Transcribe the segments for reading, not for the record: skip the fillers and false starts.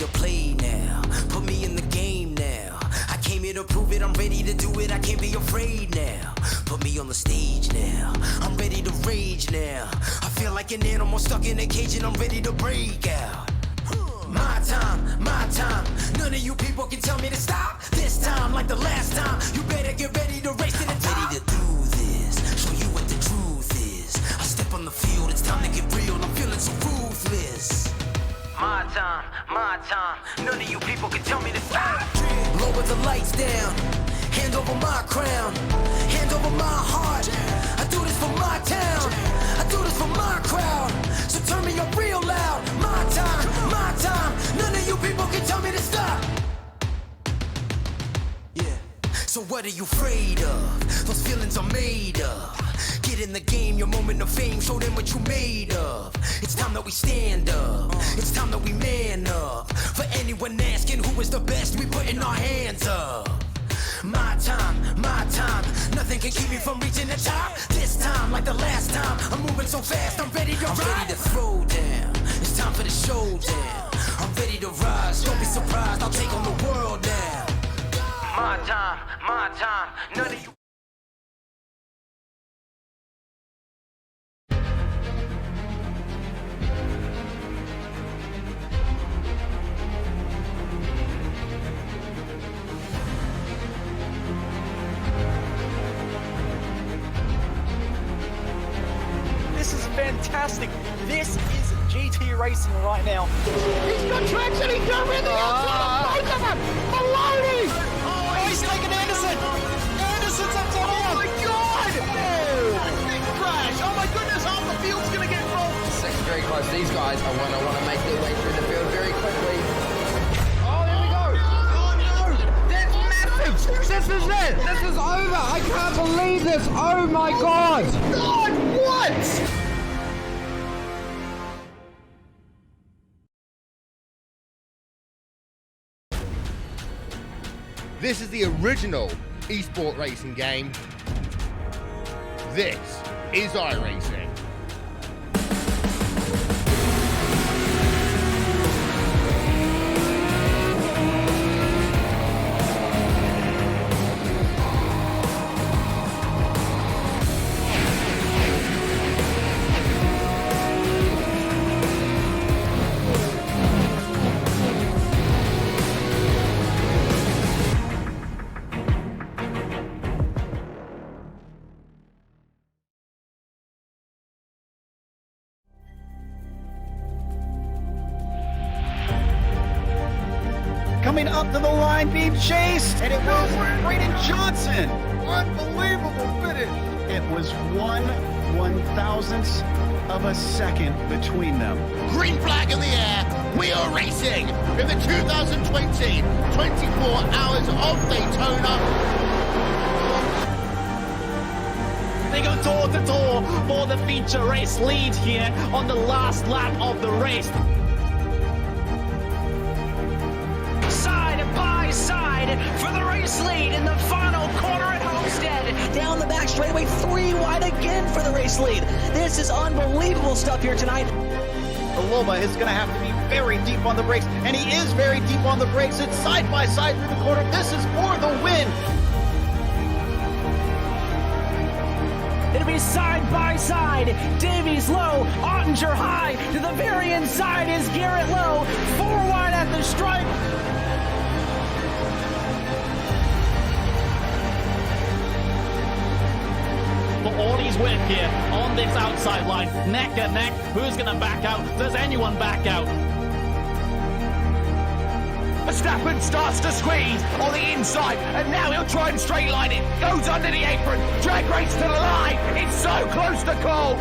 to play now. Put me in the game now. I came here to prove it, I'm ready to do it, I can't be afraid now. Put me on the stage now, I'm ready to rage now. I feel like an animal stuck in a cage and I'm ready to break out. My time, none of you people can tell me to stop. This time, like the last time, you better get ready to race to the top. I'm ready to do this, show you what the truth is. I step on the field, it's time to get real, I'm feeling so ruthless. My time, none of you people can tell me to stop. Lower the lights down, hand over my crown, hand over my heart. I do this for my town, I do this for my crowd. So turn me up real loud. My time, none of you people can tell me to stop. Yeah. So what are you afraid of? Those feelings are made of. Get in the game, your moment of fame, show them what you made of. It's time that we stand up, it's time that we man up. For anyone asking who is the best, we putting our hands up. My time, nothing can keep me from reaching the top. This time, like the last time, I'm moving so fast, I'm ready to ride. I'm ready to throw down, it's time for the showdown. I'm ready to rise, don't be surprised, I'll take on the world now. My time, none of you. This is fantastic. This is GT racing right now. He's got traction, he's got rhythm, both of them! Maloney! Oh, he's taken Anderson! Anderson's up top! Oh my god! Big crash! Oh my goodness, half the field's gonna get rolled! Second very close. These guys are want to make their way through the field very quickly. Oh, here we go! Oh no! That's massive! This is it! This is over! I can't believe this! Oh my god! God, what? This is the original esport racing game. This is iRacing. Coming up to the line, being chased, and it was Braden Johnson. Unbelievable finish! It was 1/1000th of a second between them. Green flag in the air. We are racing in the 2020 24 Hours of Daytona. They go door to door for the feature race lead here on the last lap of the race. Side by side for the race lead in the final corner at Homestead. Down the back straightaway, 3 wide again for the race lead. This is unbelievable stuff here tonight. Aloma is going to have to be very deep on the brakes, and he is very deep on the brakes. It's side by side through the corner. This is for the win. It'll be side by side. Davies low, Ottinger high. To the very inside is Garrett Low. 4 wide at the stripe. For all his work here on this outside line, neck and neck. Who's going to back out? Does anyone back out? Verstappen starts to squeeze on the inside, and now he'll try and straight line it. Goes under the apron, drag race to the line. It's so close to call.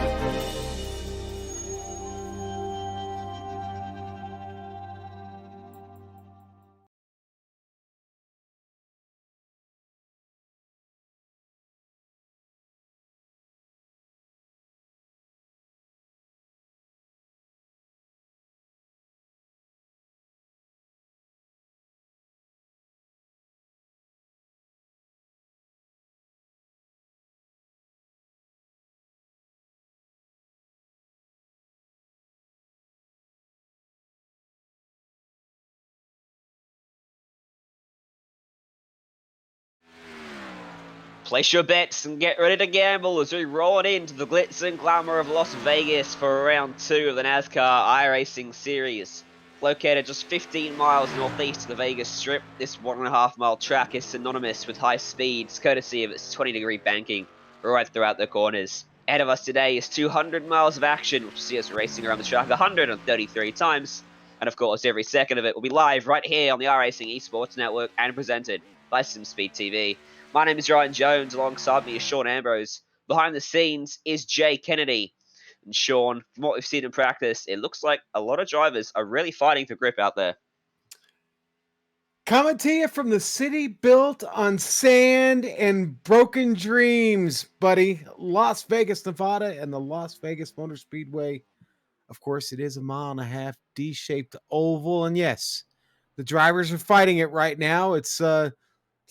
Place your bets and get ready to gamble as we roll it into the glitz and glamour of Las Vegas for round 2 of the NASCAR iRacing Series. Located just 15 miles northeast of the Vegas Strip, this 1.5 mile track is synonymous with high speeds, courtesy of its 20-degree banking right throughout the corners. Ahead of us today is 200 miles of action, which will see us racing around the track 133 times. And of course, every second of it will be live right here on the iRacing Esports Network and presented by SimSpeed TV. My name is Ryan Jones. Alongside me is Sean Ambrose. Behind the scenes is Jay Kennedy. And Sean, from what we've seen in practice, it looks like a lot of drivers are really fighting for grip out there. Coming to you from the city built on sand and broken dreams, buddy. Las Vegas, Nevada, and the Las Vegas Motor Speedway. Of course, it is a 1.5-mile D-shaped oval. And yes, the drivers are fighting it right now. It's a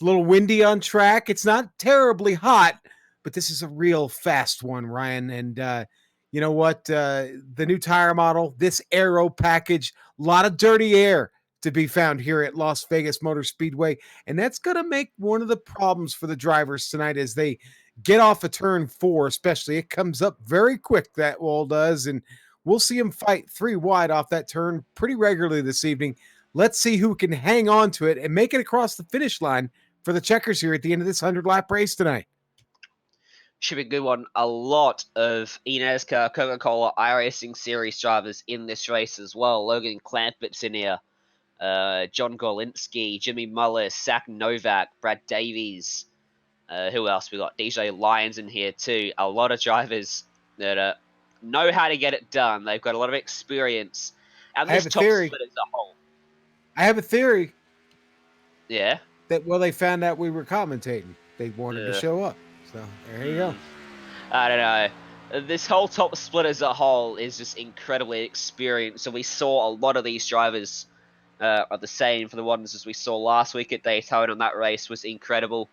little windy on track. It's not terribly hot, but this is a real fast one, Ryan. And you know what? The new tire model, this aero package, a lot of dirty air to be found here at Las Vegas Motor Speedway. And that's going to make one of the problems for the drivers tonight as they get off of turn 4, especially. It comes up very quick, that wall does. And we'll see them fight 3 wide off that turn pretty regularly this evening. Let's see who can hang on to it and make it across the finish line for the checkers here at the end of this 100-lap race tonight. Should be a good one. A lot of NASCAR Coca-Cola iRacing Series drivers in this race as well. Logan Clampett's in here. John Gorlinski, Jimmy Mullis, Zach Novak, Brad Davies. Who else we got? DJ Lyons in here too. A lot of drivers that know how to get it done. They've got a lot of experience. And this top split as a whole. I have a theory. Yeah? That, well, they found out we were commentating. They wanted to show up. So, there you go. I don't know. This whole top split as a whole is just incredibly experienced. So we saw a lot of these drivers are the same for the ones as we saw last week at Daytona, and that race was incredible.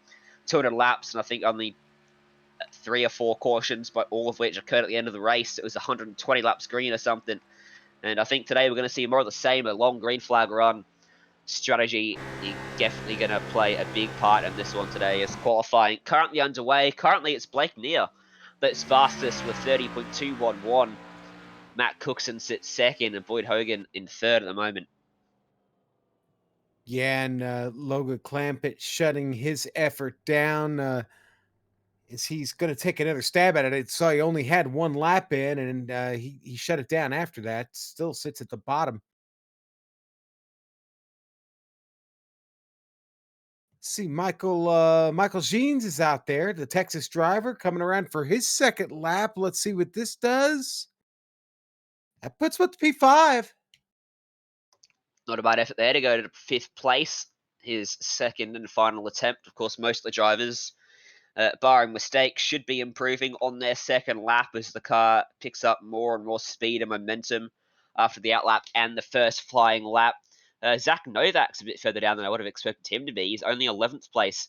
200 laps, and I think only 3 or 4 cautions, but all of which occurred at the end of the race. It was 120 laps green or something. And I think today we're going to see more of the same, a long green flag run. Strategy is definitely going to play a big part in this one today as qualifying currently underway. Currently it's Blake Neer that's fastest with 30.211. Matt Cookson sits second and Boyd Hogan in third at the moment. Yeah, and Logan Clampett shutting his effort down as he's going to take another stab at it. I saw he only had 1 lap in, and he shut it down after that. Still sits at the bottom. See, Michael Jeans is out there, the Texas driver, coming around for his 2nd lap. Let's see what this does. That puts him at the P5. Not a bad effort there to go to 5th place. His 2nd and final attempt. Of course, most of the drivers, barring mistakes, should be improving on their 2nd lap as the car picks up more and more speed and momentum after the outlap and the first flying lap. Zach Novak's a bit further down than I would have expected him to be. He's only 11th place.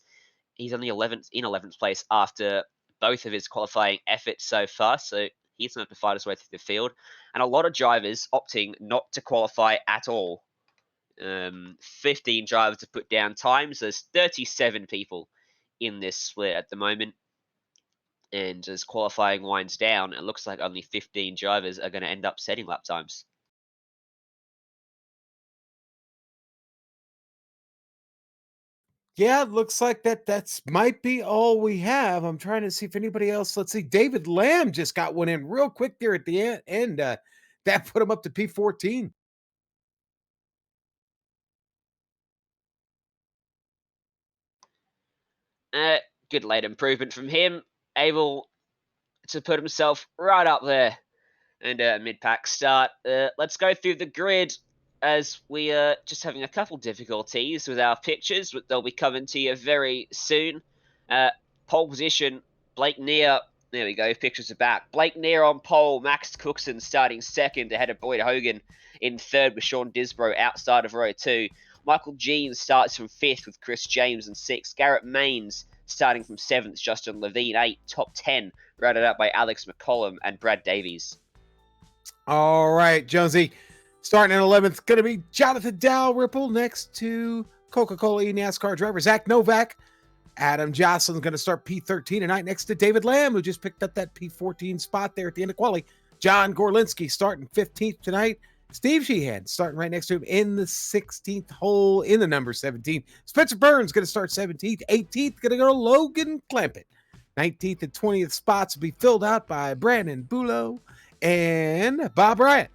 He's only 11th place after both of his qualifying efforts so far. So he's going to have to fight his way through the field. And a lot of drivers opting not to qualify at all. 15 drivers to put down times. There's 37 people in this split at the moment. And as qualifying winds down, it looks like only 15 drivers are going to end up setting lap times. Yeah, it looks like that's might be all we have. I'm trying to see if anybody else. Let's see. David Lamb just got one in real quick there at the end. That put him up to P14. Good late improvement from him. Able to put himself right up there. And mid-pack start. Let's go through the grid as we are just having a couple difficulties with our pictures, but they'll be coming to you very soon. Pole position, Blake Neer. There we go, pictures are back. Blake Neer on pole, Max Cookson starting 2nd ahead of Boyd Hogan in 3rd with Sean Disbrow outside of row 2. Michael Jeans starts from 5th with Chris James in 6th. Garrett Maines starting from 7th, Justin Levine 8th. Top 10 rounded out by Alex McCollum and Brad Davies. All right, Jonesy. Starting in 11th, going to be Jonathan Dalrymple next to Coca-Cola NASCAR driver Zach Novak. Adam Jocelyn's going to start P13 tonight next to David Lamb, who just picked up that P14 spot there at the end of quali. John Gorlinski starting 15th tonight. Steve Sheehan starting right next to him in the 16th hole in the number 17. Spencer Burns going to start 17th. 18th going to go to Logan Clampett. 19th and 20th spots will be filled out by Brandon Bulow and Bob Bryant.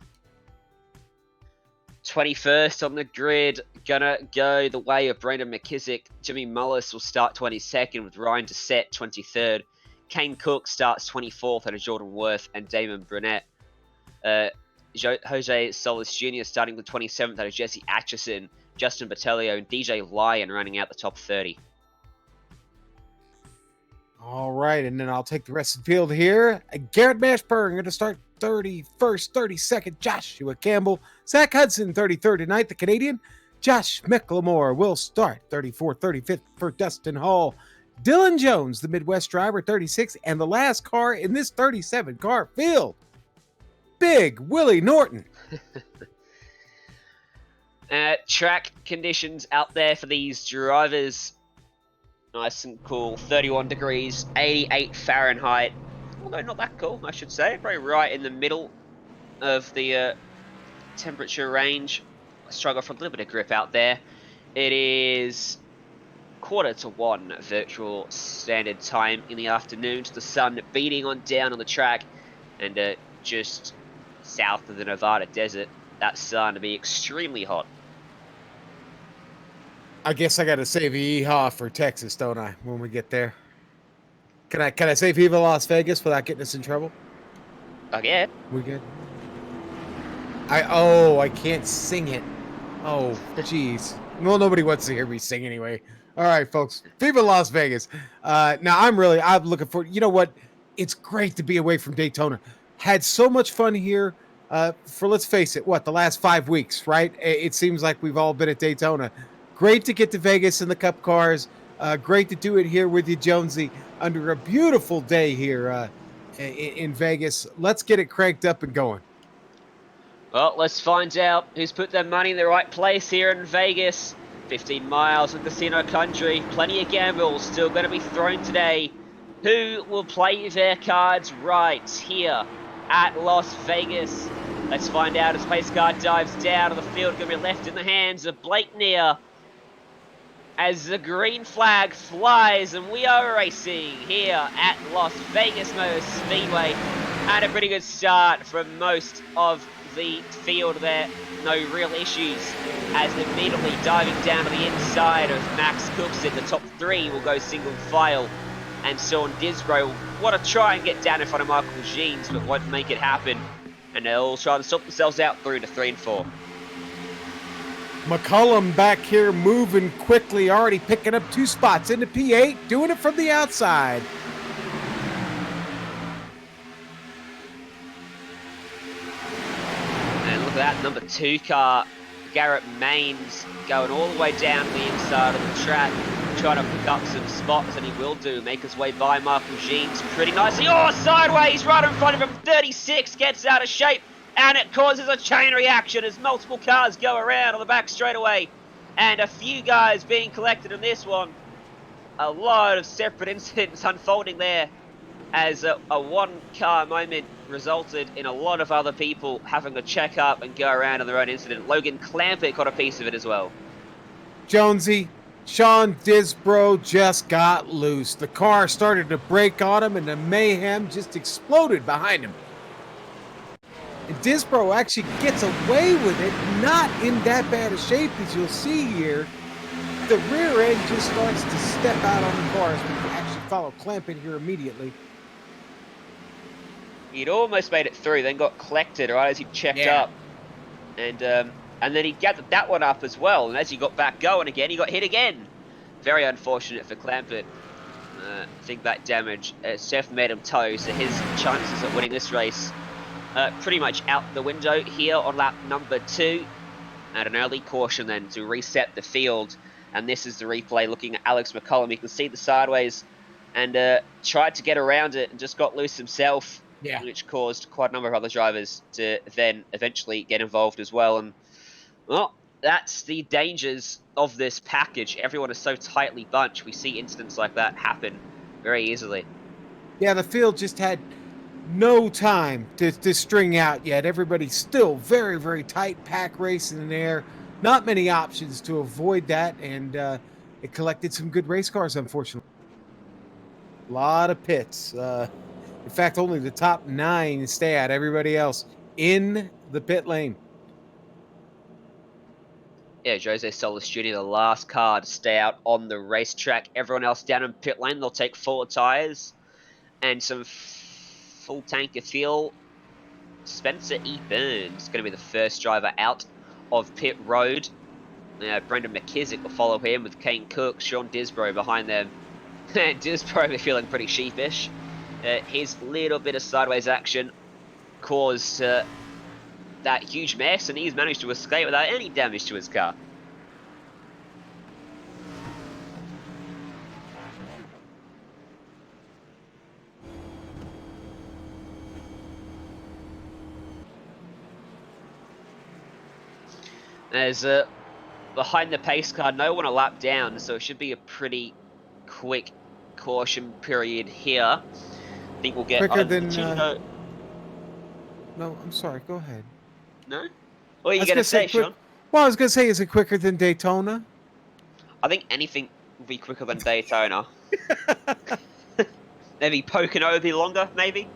21st on the grid, gonna go the way of Brendan McKissick. Jimmy Mullis will start 22nd with Ryan Dessett 23rd. Kane Cook starts 24th out of Jordan Worth and Damon Brunette. Jose Solis Jr. starting with 27th out of Jesse Atchison, Justin Batelio, and DJ Lyon running out the top 30. All right, and then I'll take the rest of the field here. Garrett Mashburn going to start 31st, 32nd. Joshua Campbell. Zach Hudson, 33rd tonight, the Canadian. Josh McLemore will start 34th, 35th for Dustin Hall. Dylan Jones, the Midwest driver, 36th. And the last car in this 37-car field, Big Willie Norton. Track conditions out there for these drivers. Nice and cool, 31 degrees, 88 Fahrenheit. Although not that cool, I should say. Very right in the middle of the temperature range. I struggle for a little bit of grip out there. It is 1:45 virtual standard time in the afternoon. The sun beating on down on the track, and just south of the Nevada desert, that sun to be extremely hot. I guess I got to say yeehaw for Texas, don't I, when we get there? Can I say Viva Las Vegas without getting us in trouble? Okay. We good? I can't sing it. Oh, jeez. Well, nobody wants to hear me sing anyway. All right, folks. Viva Las Vegas. Now, I'm looking forward. You know what? It's great to be away from Daytona. Had so much fun here for, let's face it, the last 5 weeks, right? It seems like we've all been at Daytona. Great to get to Vegas in the Cup cars. Great to do it here with you, Jonesy, under a beautiful day here in Vegas. Let's get it cranked up and going. Well, let's find out who's put their money in the right place here in Vegas. 15 miles of casino country. Plenty of gambles still going to be thrown today. Who will play their cards right here at Las Vegas? Let's find out as pace car dives down on the field. Going to be left in the hands of Blake Neer, as the green flag flies, and we are racing here at Las Vegas Motor Speedway. And a pretty good start from most of the field there. No real issues, as immediately diving down to the inside of Max Cookson. The top 3 will go single file, and Sean Disbro will want to try and get down in front of Michael Jeans, but won't make it happen. And they'll try to sort themselves out through to 3 and 4. McCullum back here moving quickly, already picking up 2 spots into P8, doing it from the outside. And look at that, number 2 car, Garrett Maines, going all the way down to the inside of the track, trying to pick up some spots, and he will do, make his way by Michael Jeans pretty nicely. Oh, sideways, right in front of him, 36, gets out of shape. And it causes a chain reaction as multiple cars go around on the back straightaway. And a few guys being collected in this one. A lot of separate incidents unfolding there, as a one-car moment resulted in a lot of other people having to check up and go around on their own incident. Logan Clampett got a piece of it as well. Jonesy, Sean Disbro just got loose. The car started to brake on him, and the mayhem just exploded behind him. And Disbro actually gets away with it, not in that bad a shape as you'll see here. The rear end just starts to step out on the cars. We can actually follow Clampett here immediately. He'd almost made it through, then got collected right as he checked up. And then he gathered that one up as well. And as he got back going again, he got hit again. Very unfortunate for Clampett. I think that damage Seth made him toe, so his chances of winning this race pretty much out the window here on lap number 2. And an early caution then to reset the field. And this is the replay looking at Alex McCullum. You can see the sideways, and tried to get around it and just got loose himself, which caused quite a number of other drivers to then eventually get involved as well. And, well, that's the dangers of this package. Everyone is so tightly bunched. We see incidents like that happen very easily. Yeah, the field just had no time to string out yet. Everybody's still very, very tight, pack racing in there. Not many options to avoid that, and it collected some good race cars, unfortunately. A lot of pits. In fact, only the top 9 stay out. Everybody else in the pit lane. Yeah, Jose Solis Jr., the last car to stay out on the racetrack. Everyone else down in pit lane, they'll take 4 tyres and some full tank of fuel. Spencer E. Burns is going to be the first driver out of pit road. Brendan McKissick will follow him with Kane Cook, Sean Disbro behind them. And Disbro feeling pretty sheepish. His little bit of sideways action caused that huge mess, and he's managed to escape without any damage to his car. There's behind the pace car, no one a lap down, so it should be a pretty quick caution period here. I think we'll get quicker than. No, I'm sorry. Go ahead. No? What are you going to say, Sean? Well, I was going to say, is it quicker than Daytona? I think anything will be quicker than Daytona. Maybe Pocono will be longer, maybe.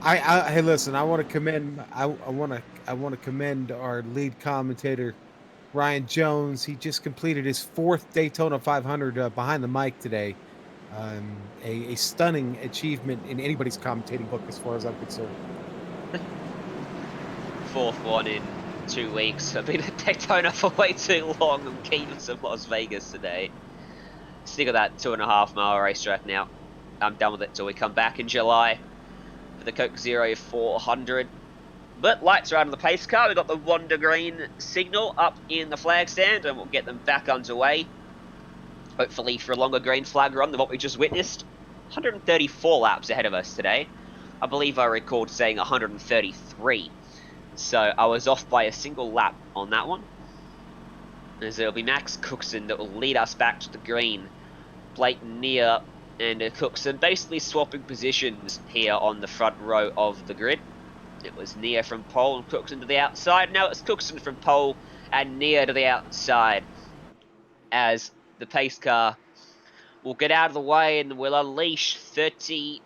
Hey, listen. I want to commend. I want to commend our lead commentator, Ryan Jones. He just completed his 4th Daytona 500 behind the mic today. A stunning achievement in anybody's commentating book, as far as I'm concerned. 4th one in 2 weeks. I've been at Daytona for way too long. I'm keen on some Las Vegas today. Stick of that 2.5 mile racetrack now. I'm done with it till we come back in July for the Coke Zero 400. But lights are out on the pace car. We've got the Wanda Green signal up in the flag stand, and we'll get them back underway. Hopefully for a longer green flag run than what we just witnessed. 134 laps ahead of us today. I believe I recalled saying 133. So I was off by a single lap on that one. As it'll be Max Cookson that will lead us back to the green. Blake Neer and Cookson basically swapping positions here on the front row of the grid. It was Neer from pole and Cookson to the outside. Now it's Cookson from pole and Neer to the outside. As the pace car will get out of the way and will unleash 36-35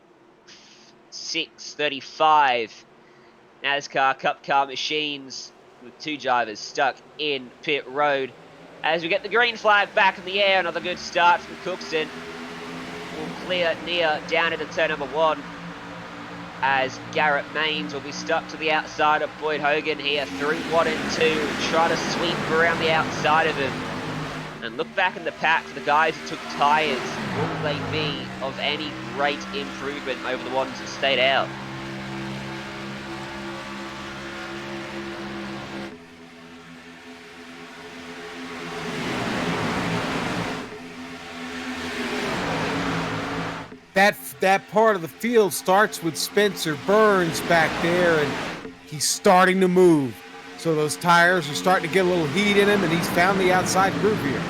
NASCAR Cup car machines with 2 drivers stuck in pit road. As we get the green flag back in the air, another good start from Cookson. Will clear Neer down into turn number 1. As Garrett Maines will be stuck to the outside of Boyd Hogan here through 1 and 2. Try to sweep around the outside of him. And look back in the pack for the guys who took tyres. Will they be of any great improvement over the ones that stayed out? That part of the field starts with Spencer Burns back there, and he's starting to move. So those tires are starting to get a little heat in him, and he's found the outside groove here.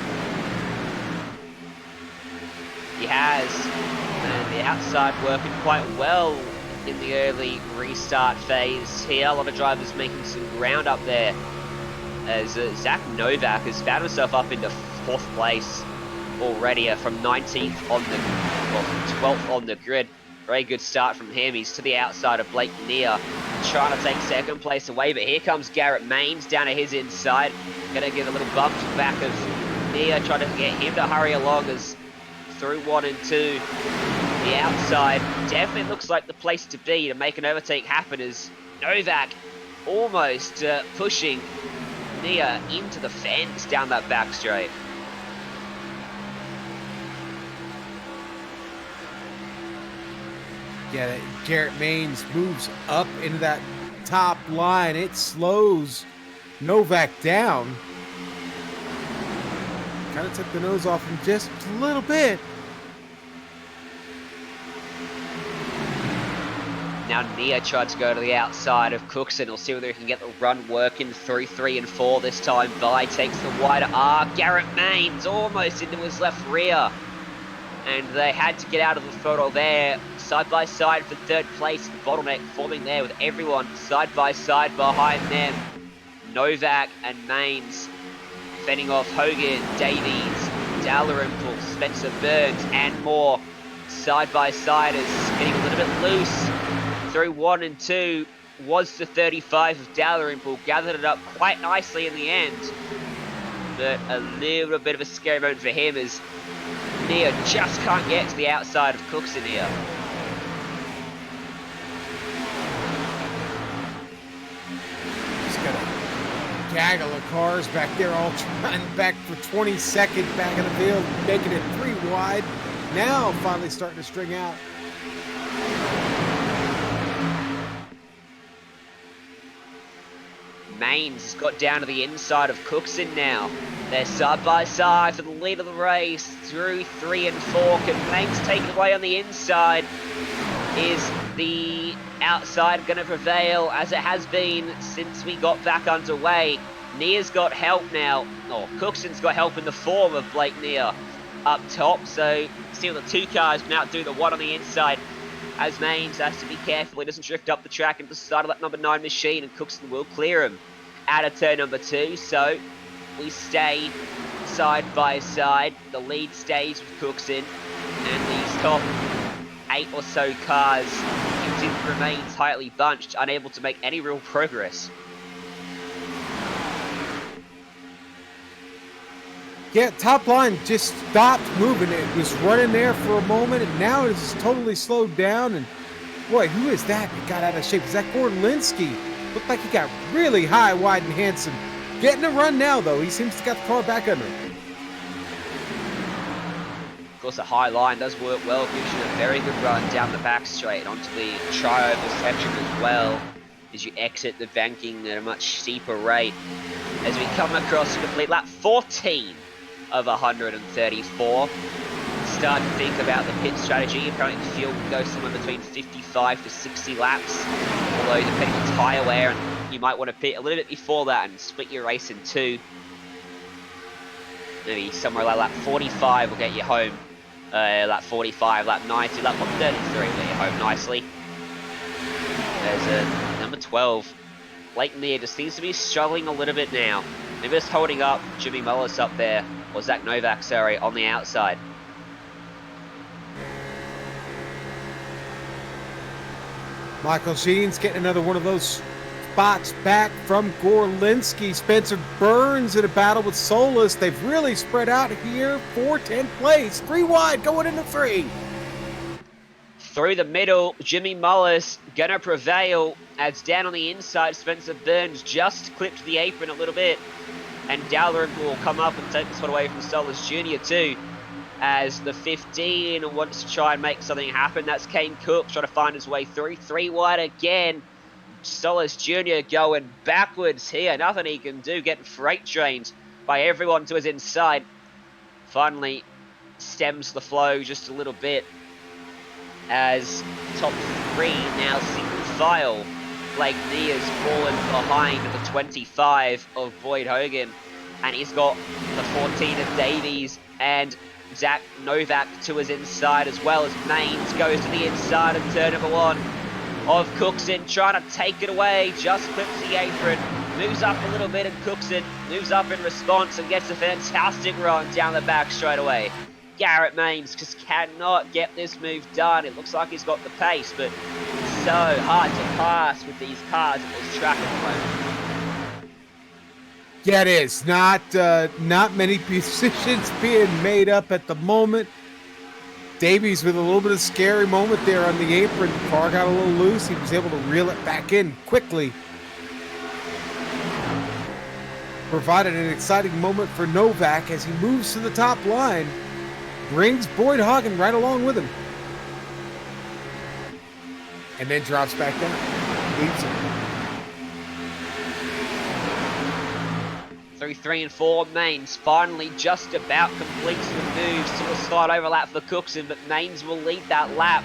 He has, and the outside working quite well in the early restart phase here. A lot of drivers making some ground up there, as Zach Novak has found himself up into 4th place already from 19th on the 12th on the grid. Very good start from him. He's to the outside of Blake Neer, trying to take 2nd place away, but here comes Garrett Maines down to his inside. Gonna give a little bump to the back of Neer, trying to get him to hurry along as through 1 and 2. The outside definitely looks like the place to be to make an overtake happen, as Novak almost pushing Neer into the fence down that back straight. Yeah, Garrett Maines moves up into that top line. It slows Novak down. Kind of took the nose off him just a little bit. Now Nia tried to go to the outside of Cookson. We'll see whether he can get the run working through 3 and 4 this time. Vi takes the wider arc. Garrett Maines almost into his left rear. And they had to get out of the photo there. Side by side for 3rd place. The bottleneck forming there with everyone side by side behind them. Novak and Maines fending off Hogan, Davies, Dalrymple, Spencer Burns, and more. Side by side is getting a little bit loose. Through 1 and 2 was the 35 of Dalrymple. Gathered it up quite nicely in the end. But a little bit of a scary moment for him as Nia just can't get to the outside of Cookson here. Just got a gaggle of cars back there all trying back for 22nd back in the field, making it 3 wide. Now finally starting to string out. Maines has got down to the inside of Cookson now. They're side by side for the lead of the race through 3 and 4. Can Maines take it away on the inside? Is the outside going to prevail as it has been since we got back underway? Nia's got help now. Oh, Cookson's got help in the form of Blake Nia up top. So see what the 2 cars can outdo the 1 on the inside. As Maines has to be careful he doesn't drift up the track into the side of that number 9 machine, and Cookson will clear him out of turn number 2. So we stay side by side. The lead stays with Cookson, and these top 8 or so cars continue to remain tightly bunched, unable to make any real progress. Yeah, top line just stopped moving. It was running there for a moment, and now it's totally slowed down. And boy, who is that that got out of shape? Is that Gorlinsky? Looked like he got really high, wide, and handsome. Getting a run now, though. He seems to got the car back under him. Of course, a high line does work well. Gives you a very good run down the back straight onto the tri-oval section as well, as you exit the banking at a much steeper rate. As we come across a complete lap 14 of 134. Start to think about the pit strategy. Apparently the field will go somewhere between 55 to 60 laps. Although depending on tyre wear, and you might want to pit a little bit before that and split your race in 2. Maybe somewhere like lap 45 will get you home. Lap 45, lap 90, lap 33 will get you home nicely. There's a number 12. Blake Nia just seems to be struggling a little bit now. Maybe just holding up Jimmy Mullis up there, or Zach Novak, sorry, on the outside. Michael Sheen's getting another one of those spots back from Gorlinsky. Spencer Burns in a battle with Solis. They've really spread out here for 10th place. 3 wide going into 3. Through the middle, Jimmy Mullis gonna prevail as down on the inside, Spencer Burns just clipped the apron a little bit. And Dalrymple will come up and take this one away from Solis Jr. too, as the 15 wants to try and make something happen. That's Kane Cook trying to find his way through. 3 wide again. Solis Jr. going backwards here. Nothing he can do, getting freight trained by everyone to his inside. Finally stems the flow just a little bit as top 3 now single file. Blake Nia's fallen behind the 25 of Boyd Hogan, and he's got the 14 of Davies and Zach Novak to his inside, as well as Maines goes to the inside of turn number 1 of Cookson, trying to take it away, just clips the apron, moves up a little bit, and Cookson moves up in response and gets a fantastic run down the back straight away. Garrett Maines just cannot get this move done. It looks like he's got the pace, but so hard to pass with these cars at this track at the moment. Yeah, it is. Not many decisions being made up at the moment. Davies with a little bit of scary moment there on the apron. The car got a little loose. He was able to reel it back in quickly. Provided an exciting moment for Novak as he moves to the top line. Brings Boyd Hogan right along with him. And then drops back down. Leaves him. Through 3 and 4, Maines finally just about completes the move. Still a slight overlap for Cookson, but Maines will lead that lap.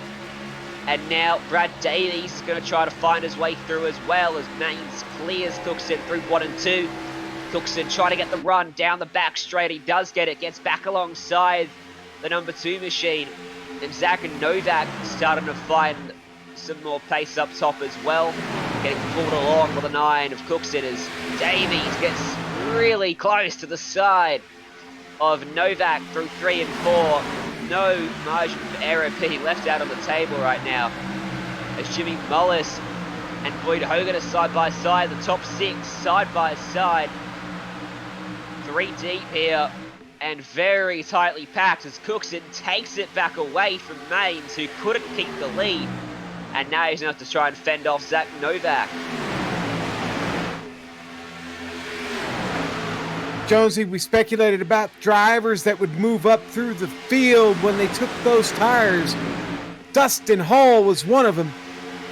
And now Brad Davies is going to try to find his way through as well as Maines clears Cookson through 1 and 2. Cookson trying to get the run down the back straight. He does get it, gets back alongside the number 2 machine. And Zach and Novak starting to find some more pace up top as well. Getting pulled along with a 9 of Cookson as Davies gets really close to the side of Novak through 3 and 4. No margin for error being left out on the table right now as Jimmy Mullis and Boyd Hogan are side by side, the top 6 side by side. 3 deep here and very tightly packed as Cookson takes it back away from Maines, who couldn't keep the lead, and now he's going to have to try and fend off Zach Novak. Jonesy, we speculated about drivers that would move up through the field when they took those tires. Dustin Hall was one of them.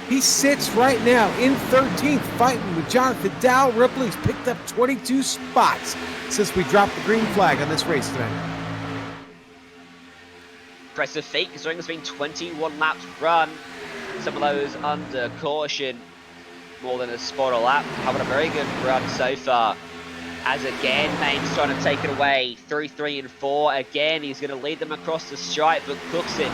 He sits right now in 13th, fighting with Jonathan Dow. Ripley's picked up 22 spots since we dropped the green flag on this race tonight. Impressive feat, considering there's been 21 laps run. Some of those under caution, more than a spot a lap. Having a very good run so far. As again, Maine's trying to take it away through 3 and 4. Again, he's going to lead them across the stripe, but Cookson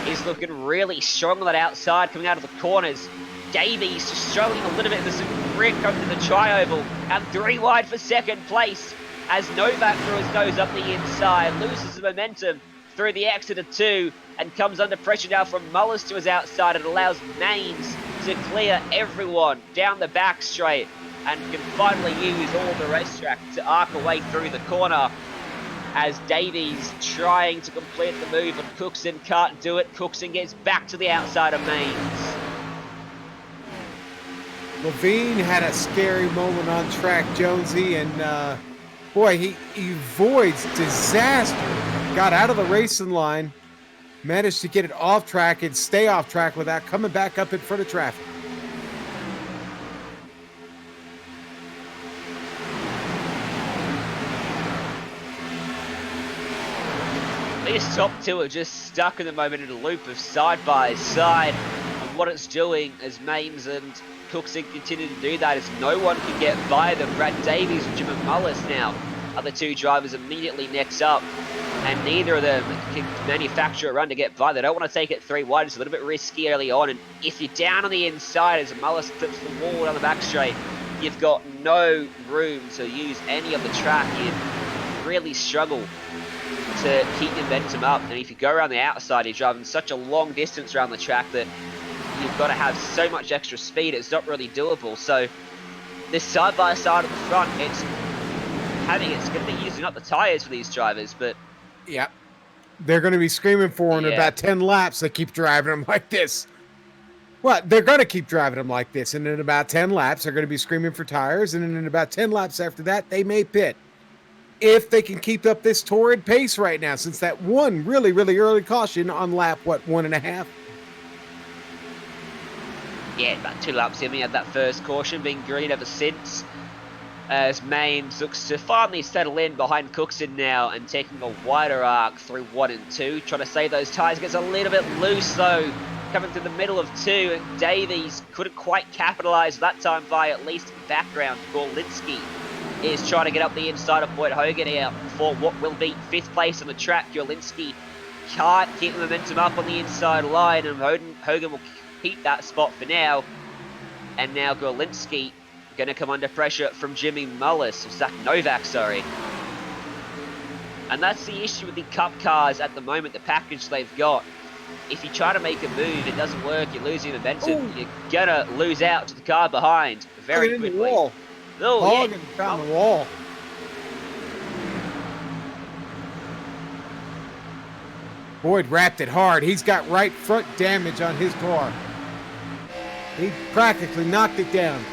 is looking really strong on that outside, coming out of the corners. Davies just struggling a little bit with some grip over the tri-oval, and 3 wide for second place as Novak threw his nose up the inside, loses the momentum through the exit of 2, and comes under pressure now from Mullis to his outside. It allows Maines to clear everyone down the back straight and can finally use all the racetrack to arc away through the corner as Davies trying to complete the move, and Cookson can't do it. Cookson gets back to the outside of Maines. Levine had a scary moment on track, Jonesy, and boy, he avoids disaster. Got out of the racing line, managed to get it off track and stay off track without coming back up in front of traffic. These top 2 are just stuck in the moment in a loop of side by side, and what it's doing as Maines and Cookson continue to do that is no one can get by them. Brad Davies and Jim Mullis now are the 2 drivers immediately next up, and neither of them can manufacture a run to get by. They don't want to take it 3 wide. It's a little bit risky early on, and if you're down on the inside as Mullis clips the wall down the back straight, you've got no room to use any of the track. You really struggle to keep your momentum up, and if you go around the outside, you're driving such a long distance around the track that you've got to have so much extra speed, it's not really doable. So this side by side at the front, it's going to be using up the tires for these drivers, but yeah, they're going to be screaming for in about 10 laps. They keep driving them like this. Well, they're going to keep driving them like this, and in about 10 laps, they're going to be screaming for tires, and in about 10 laps after that, they may pit. If they can keep up this torrid pace right now, since that one really, really early caution on lap, 1.5? Yeah, about 2 laps in, we had that first caution, being green ever since. As Maines looks to finally settle in behind Cookson now and taking a wider arc through 1 and 2. Trying to save those tyres, gets a little bit loose though, coming through the middle of 2, and Davies couldn't quite capitalise that time by at least background. Gorlinski is trying to get up the inside of Boyd Hogan here for what will be 5th place on the track. Gorlinski can't keep the momentum up on the inside line, and Hogan will keep that spot for now. And now Gorlinski going to come under pressure from Jimmy Mullis, Zach Novak, sorry. And that's the issue with the Cup cars at the moment, the package they've got. If you try to make a move, it doesn't work, you're losing momentum. Ooh. You're going to lose out to the car behind very quickly. The wall. Oh, Hogan found the wall. Boyd wrapped it hard. He's got right front damage on his car. He practically knocked it down.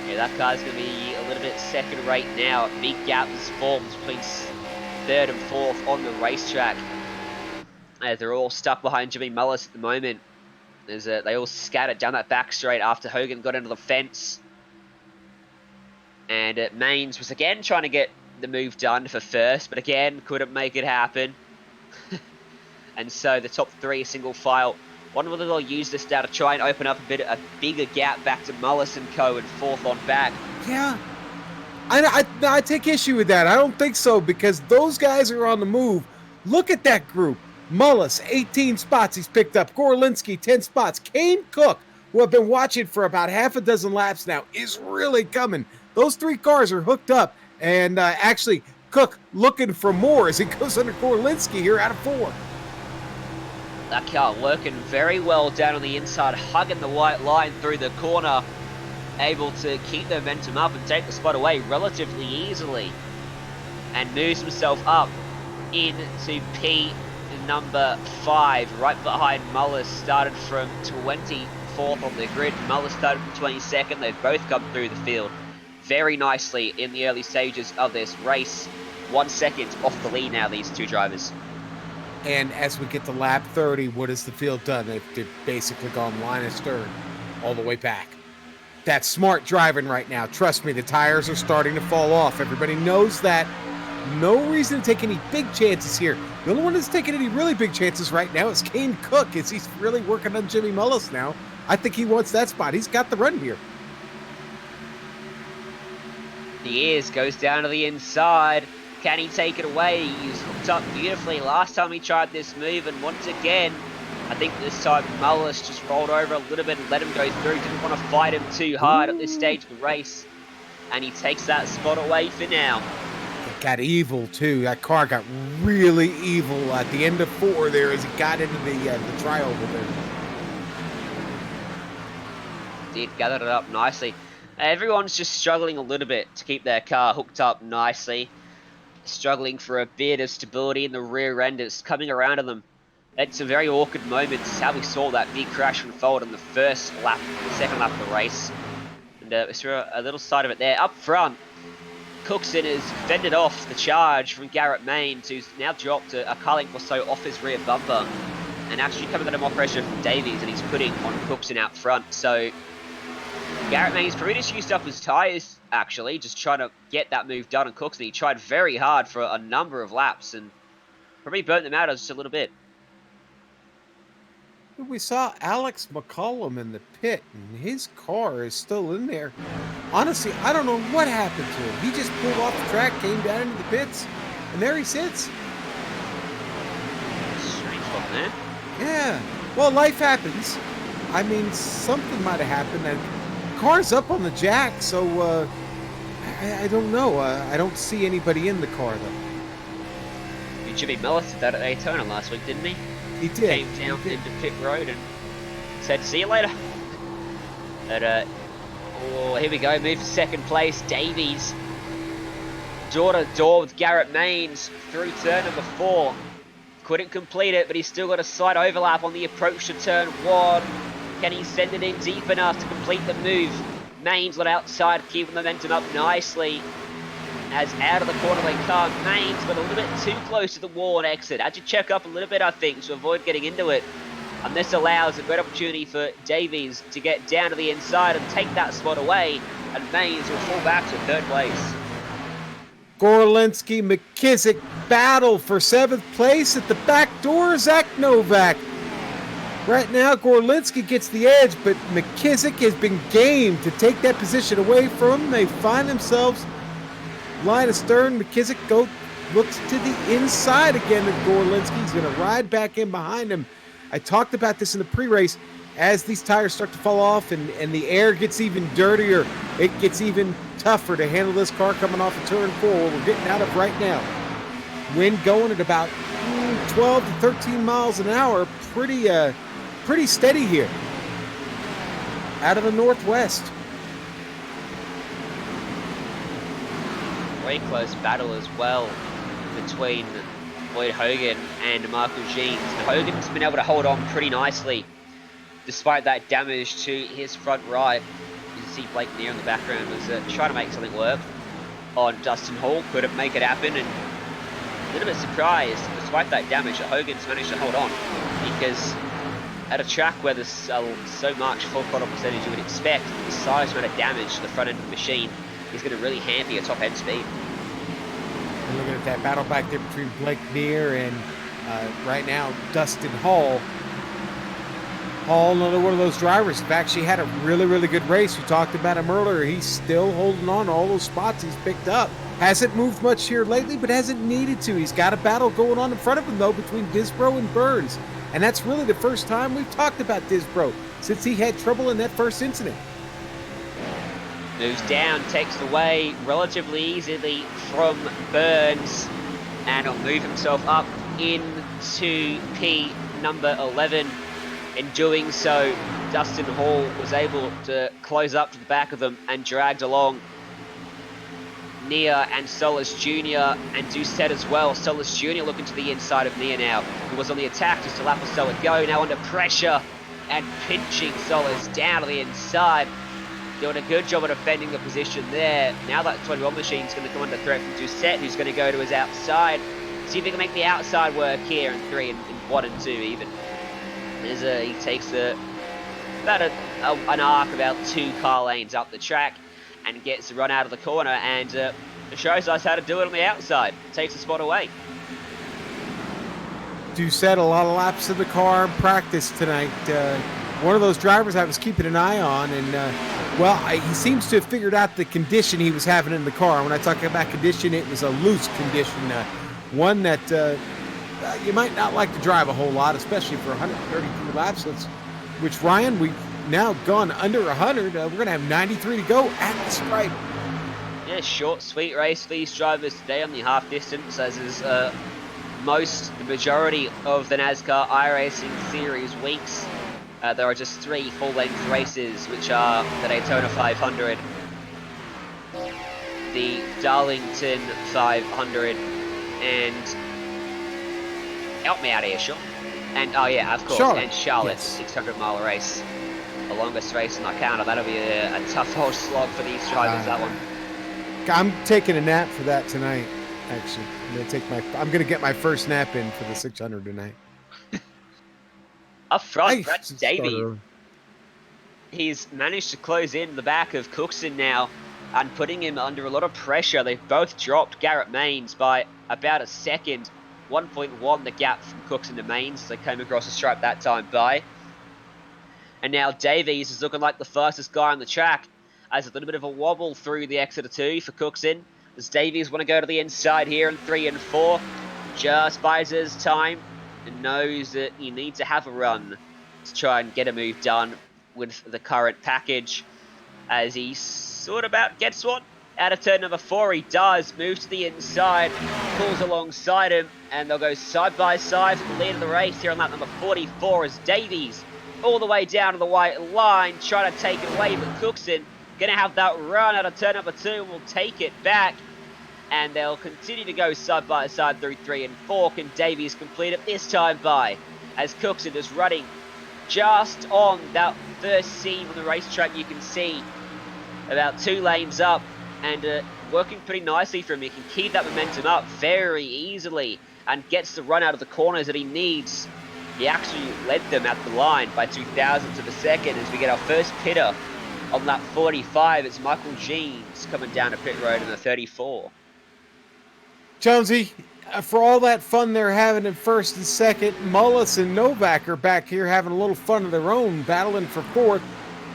Yeah, that car's going to be a little bit second rate now. Big gap has formed between 3rd and 4th on the racetrack. They're all stuck behind Jimmy Mullis at the moment. They all scattered down that back straight after Hogan got into the fence. And Maines was again trying to get the move done for first, but again, couldn't make it happen. And so the top three single file. Wonder whether they'll use this now to try and open up a bigger gap back to Mullis and Co. and fourth on back. Yeah. I take issue with that. I don't think so, because those guys are on the move. Look at that group. Mullis, 18 spots he's picked up. Gorlinski, 10 spots. Kane Cook, who I've been watching for about half a dozen laps now, is really coming. Those three cars are hooked up. And actually, Cook looking for more as he goes under Gorlinski here out of 4. That car working very well down on the inside, hugging the white line through the corner. Able to keep the momentum up and take the spot away relatively easily. And moves himself up into P number 5, right behind Mullis. Started from 24th on the grid. Mullis started from 22nd. They've both come through the field very nicely in the early stages of this race. 1 second off the lead now, these two drivers. And as we get to lap 30, what has the field done? They've basically gone line and stern all the way back. That's smart driving right now. Trust me, the tires are starting to fall off. Everybody knows that. No reason to take any big chances here. The only one that's taking any really big chances right now is Kane Cook, as he's really working on Jimmy Mullis now. I think he wants that spot. He's got the run here. He is, goes down to the inside. Can he take it away? He's hooked up beautifully. Last time he tried this move, and once again, I think this time Mullis just rolled over a little bit and let him go through. Didn't want to fight him too hard at this stage of the race. And he takes that spot away for now. It got evil, too. That car got really evil at the end of 4 there as he got into the tri-oval there. Did gather it up nicely. Everyone's just struggling a little bit to keep their car hooked up nicely. Struggling for a bit of stability in the rear end. It's coming around to them. It's a very awkward moment. It's how we saw that big crash unfold on the first lap, the second lap of the race. And we saw a little side of it there. Up front, Cookson has fended off the charge from Garrett Maines, who's now dropped a car length or so off his rear bumper. And actually coming under more pressure from Davies, and he's putting on Cookson out front. So Garrett Maines probably just used up his tyres, actually, just trying to get that move done on Cookson. He tried very hard for a number of laps and probably burnt them out just a little bit. We saw Alex McCollum in the pit, and his car is still in there. Honestly, I don't know what happened to him. He just pulled off the track, came down into the pits, and there he sits. Strange one there. Yeah. Well, life happens. I mean, something might have happened. And the car's up on the jack, so I don't know. I don't see anybody in the car, though. Jimmy Mullis did that at Daytona last week, didn't he? He did. Came down into pit road and said, see you later. But, oh, here we go. Move to second place. Davies. Door to door with Garrett Maines through turn number 4. Couldn't complete it, but he's still got a slight overlap on the approach to turn 1. Can he send it in deep enough to complete the move? Maines on outside, keeping the momentum up nicely. As out of the corner they come, Maines got a little bit too close to the wall and exit. Had to check up a little bit, I think, to avoid getting into it. And this allows a great opportunity for Davies to get down to the inside and take that spot away. And Maines will fall back to 3rd place. Gorlinski, McKissick battle for 7th place at the back door. Zach Novak. Right now, Gorlinski gets the edge, but McKissick has been game to take that position away from him. They find themselves line of stern. McKissick looks to the inside again of Gorlinski. He's going to ride back in behind him. I talked about this in the pre-race. As these tires start to fall off and the air gets even dirtier, it gets even tougher to handle this car coming off of turn 4, where we're getting out of right now. Wind going at about 12 to 13 miles an hour. Pretty steady here. Out of the northwest. Very close battle as well between Lloyd Hogan and Michael Jeans. Hogan's been able to hold on pretty nicely despite that damage to his front right. You can see Blake Neer in the background was trying to make something work on Dustin Hall. Couldn't make it happen, and a little bit surprised despite that damage that Hogan's managed to hold on, because at a track where there's so much full throttle percentage, you would expect the size amount of damage to the front end of the machine is going to really hamper your top end speed. And looking at that battle back there between Blake Neer and right now, Dustin Hall. Hall, another one of those drivers, have actually had a really, really good race. We talked about him earlier. He's still holding on to all those spots he's picked up. Hasn't moved much here lately, but hasn't needed to. He's got a battle going on in front of him, though, between Disbro and Burns. And that's really the first time we've talked about Disbro since he had trouble in that first incident. Moves down, takes it away relatively easily from Burns, and he'll move himself up into P number 11. In doing so, Dustin Hall was able to close up to the back of him and dragged along Nia and Solis Jr. and Doucette as well. Solis Jr. looking to the inside of Nia now, who was on the attack just to lap or so ago, now under pressure and pinching Solis down to the inside. Doing a good job of defending the position there. Now that 21 machine's going to come under threat from Doucette, who's going to go to his outside. See if he can make the outside work here in 3 and 1 and 2 even. As he takes about an arc about 2 car lanes up the track and gets a run out of the corner and shows us how to do it on the outside. Takes the spot away. Doucette, a lot of laps in the car in practice tonight. One of those drivers I was keeping an eye on, and he seems to have figured out the condition he was having in the car. When I talk about condition, it was a loose condition, one that you might not like to drive a whole lot, especially for 133 laps. Which, Ryan, we've now gone under 100. We're going to have 93 to go at the stripe. Yeah, short, sweet race for these drivers today on the half distance, as is the majority of the NASCAR iRacing Series weeks. There are just 3 full-length races, which are the Daytona 500, the Darlington 500, and help me out here, Sean. And, oh yeah, of course, Charlotte. And Charlotte, yes. 600-mile race. The longest race on our calendar. That'll be a tough old slog for these drivers, that one. I'm taking a nap for that tonight, actually. I'm gonna get my first nap in for the 600 tonight. Up front, Brett Davies. He's managed to close in the back of Cookson now and putting him under a lot of pressure. They've both dropped Garrett Maines by about a second. 1.1 the gap from Cookson to Maines as they came across the stripe that time by. And now Davies is looking like the fastest guy on the track, as a little bit of a wobble through the exit of 2 for Cookson, as Davies want to go to the inside here in 3 and 4. Just buys his time and knows that he needs to have a run to try and get a move done with the current package, as he sort of about gets one. Out of turn number 4, he does, moves to the inside, pulls alongside him, and they'll go side by side for the lead of the race here on lap number 44 as Davies all the way down to the white line, trying to take it away, but Cookson going to have that run out of turn number 2 and will take it back. And they'll continue to go side by side through 3 and 4. Can Davies complete it this time by, as Cookson is running just on that first seam on the racetrack. You can see about 2 lanes up and working pretty nicely for him. He can keep that momentum up very easily and gets the run out of the corners that he needs. He actually led them at the line by 2,000ths of a second as we get our first pitter on lap 45. It's Michael Jeans coming down to pit road in the 34. Jonesy, for all that fun they're having in first and second, Mullis and Novak are back here having a little fun of their own, battling for 4th.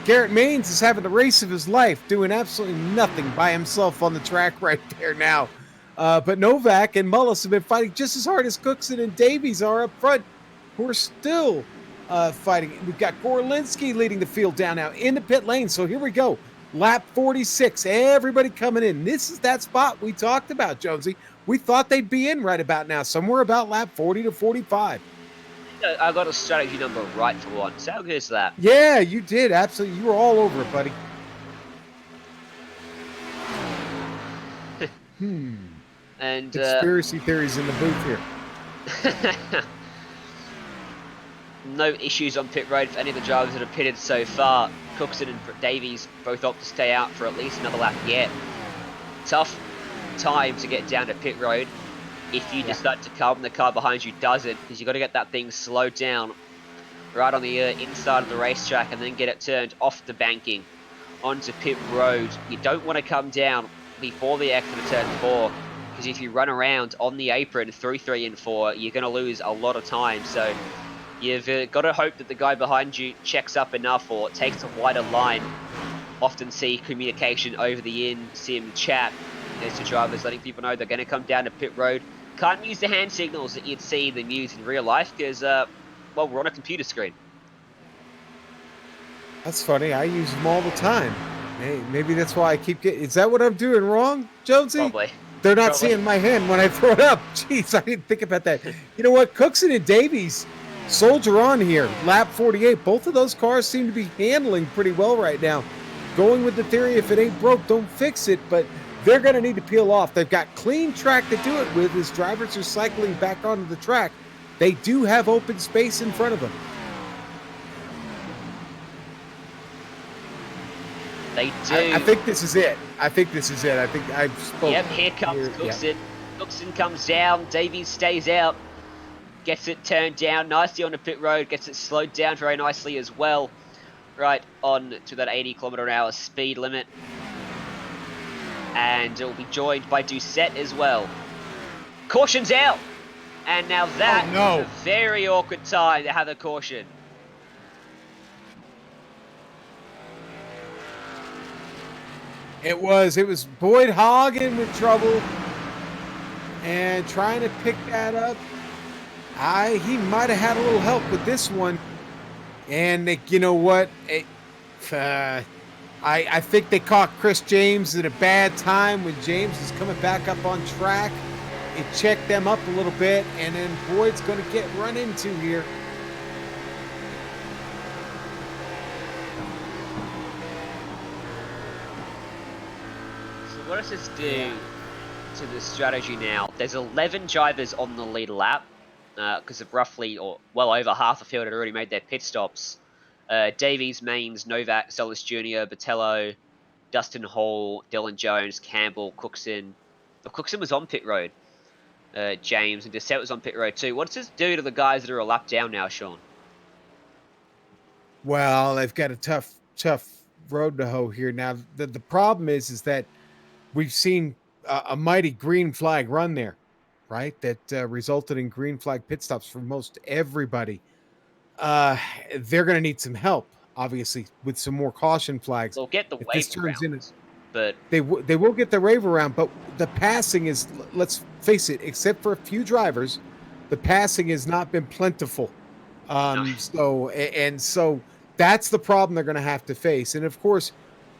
Garrett Maines is having the race of his life, doing absolutely nothing by himself on the track right there now. But Novak and Mullis have been fighting just as hard as Cookson and Davies are up front, who are still fighting. We've got Gorlinski leading the field down now in the pit lane. So here we go. Lap 46. Everybody coming in. This is that spot we talked about, Jonesy. We thought they'd be in right about now, somewhere about lap 40 to 45. I got a strategy number right for once. How good is that? Yeah, you did. Absolutely. You were all over it, buddy. And conspiracy theories in the booth here. No issues on pit road for any of the drivers that have pitted so far. Cookson and Davies both opt to stay out for at least another lap yet. Tough time to get down to pit road if you decide to come and the car behind you doesn't, because you've got to get that thing slowed down right on the inside of the racetrack and then get it turned off the banking onto pit road. You don't want to come down before the exit of turn 4, because if you run around on the apron through 3 and 4, you're going to lose a lot of time. So you've got to hope that the guy behind you checks up enough or takes a wider line. Often see communication over the in-sim chat as the drivers letting people know they're going to come down to pit road. Can't use the hand signals that you'd see them use in real life because, well, we're on a computer screen. That's funny. I use them all the time. Hey, maybe that's why I keep getting... Is that what I'm doing wrong, Jonesy? Probably. They're not seeing my hand when I throw it up. Jeez, I didn't think about that. You know what? Cookson and Davies soldier on here. Lap 48. Both of those cars seem to be handling pretty well right now. Going with the theory, if it ain't broke, don't fix it. But they're going to need to peel off. They've got clean track to do it with as drivers are cycling back onto the track. They do have open space in front of them. They do. I think this is it. I think I've spoken. Yep, here comes Cookson. Yeah. Cookson comes down. Davies stays out. Gets it turned down nicely on the pit road. Gets it slowed down very nicely as well. Right on to that 80 km/h speed limit. And it will be joined by Doucette as well. Caution's out. And now that is a very awkward time to have a caution. It was Boyd Hagen with trouble and trying to pick that up. He might have had a little help with this one. And you know what? I think they caught Chris James at a bad time when James is coming back up on track. It checked them up a little bit, and then Boyd's going to get run into here. What does this do to the strategy now? There's 11 drivers on the lead lap because of roughly, or well over half the field had already made their pit stops. Davies, Maines, Novak, Solis Jr., Botello, Dustin Hall, Dylan Jones, Campbell, Cookson. Well, Cookson was on pit road. James and Doucette was on pit road too. What does this do to the guys that are a lap down now, Sean? Well, they've got a tough road to hoe here. Now, the problem is that we've seen a mighty green flag run there, right? That resulted in green flag pit stops for most everybody. They're going to need some help, obviously, with some more caution flags. They'll get the wave around, but they will get the wave around. But the passing is, let's face it, except for a few drivers, the passing has not been plentiful. So that's the problem they're going to have to face. And of course,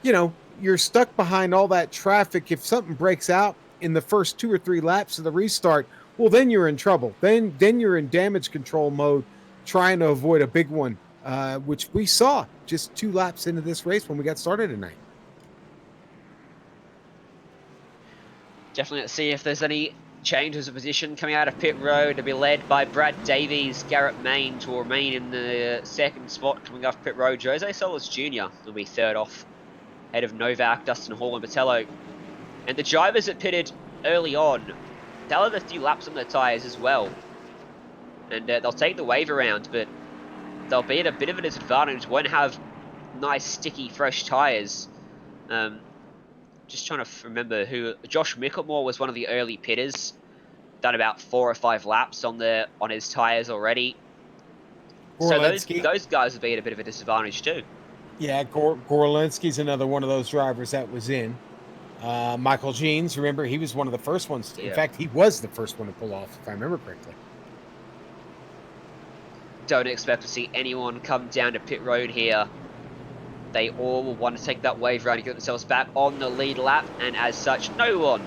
you know, you're stuck behind all that traffic. If something breaks out in the first 2 or 3 laps of the restart, well, then you're in trouble. Then you're in damage control mode, trying to avoid a big one, which we saw just 2 laps into this race when we got started tonight. Definitely let's see if there's any changes of position coming out of pit road to be led by Brad Davies. Garrett Main will remain in the second spot coming off pit road. Jose Solis Jr. will be third off, ahead of Novak, Dustin Hall and Botello. And the drivers that pitted early on, they'll have a few laps on their tyres as well. And they'll take the wave around, but they'll be at a bit of a disadvantage. Won't have nice, sticky, fresh tyres. Just trying to remember who. Josh Micklemore was one of the early pitters. Done about 4 or 5 laps on his tyres already. Gorlensky. So those guys will be at a bit of a disadvantage too. Yeah, Gorlensky's another one of those drivers that was in. Michael Jeans, remember, he was one of the first ones. In fact, he was the first one to pull off, if I remember correctly. Don't expect to see anyone come down to pit road here. They all will want to take that wave round and get themselves back on the lead lap, and as such, no one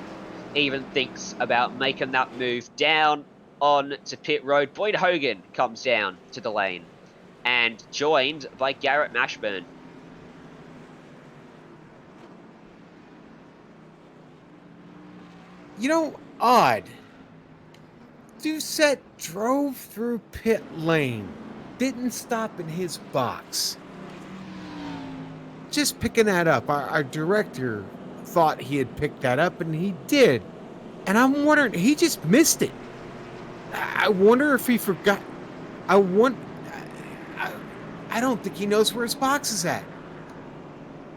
even thinks about making that move down on to pit road. Boyd Hogan comes down to the lane and joined by Garrett Mashburn. You know, odd. Doucette drove through pit lane, didn't stop in his box. Just picking that up. Our director thought he had picked that up, and he did. And I'm wondering, he just missed it. I wonder if he forgot. I don't think he knows where his box is at.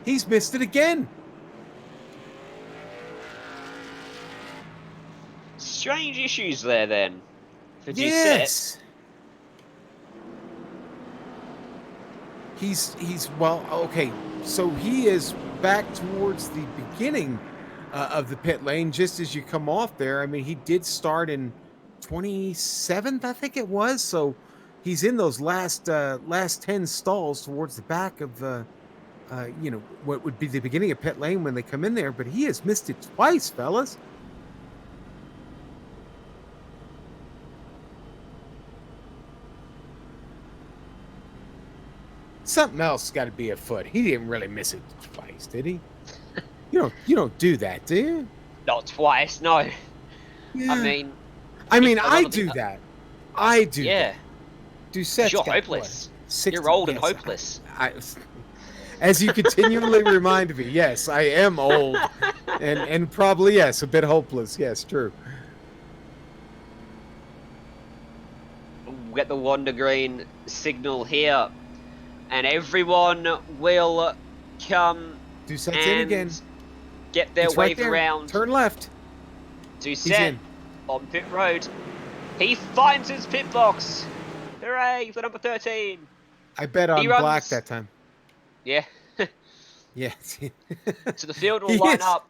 He's missed it again. strange issues there then. For Yes. He's well, okay. So he is back towards the beginning of the pit lane, just as you come off there. I mean, he did start in 27th, I think it was. So he's in those last 10 stalls towards the back of what would be the beginning of pit lane when they come in there. But he has missed it twice, fellas. Something else got to be afoot. He didn't really miss it twice, did he? You don't do that, do you? Not twice, no. Yeah. I mean, I do that. I do. Yeah. That. Doucette's You're got, hopeless. What, You're old and hopeless. As you continually remind me, yes, I am old, and probably yes, a bit hopeless. Yes, true. We get the Wander Green signal here, and everyone will come. Doucette's in again. Get their it's wave right around. Turn left. Doucette on pit road. He finds his pit box. Hooray for number 13. I bet on black that time. Yeah. Yeah. So the field will line up.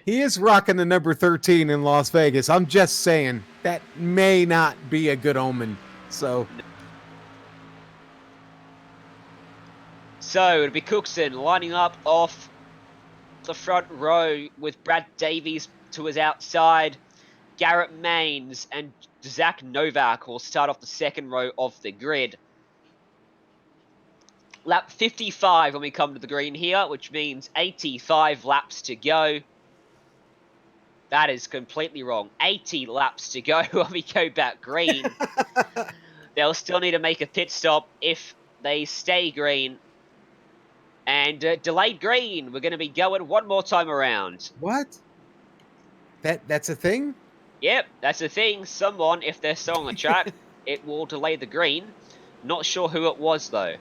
He is rocking the number 13 in Las Vegas. I'm just saying that may not be a good omen. So it'll be Cookson lining up off the front row with Brad Davies to his outside. Garrett Maines and Zach Novak will start off the second row of the grid. Lap 55 when we come to the green here, which means 85 laps to go. That is completely wrong. 80 laps to go when we go back green. They'll still need to make a pit stop if they stay green. And delayed green, we're going to be going one more time around. What? That's a thing? Yep, that's a thing. Someone, if they're still on the track, it will delay the green. Not sure who it was, though.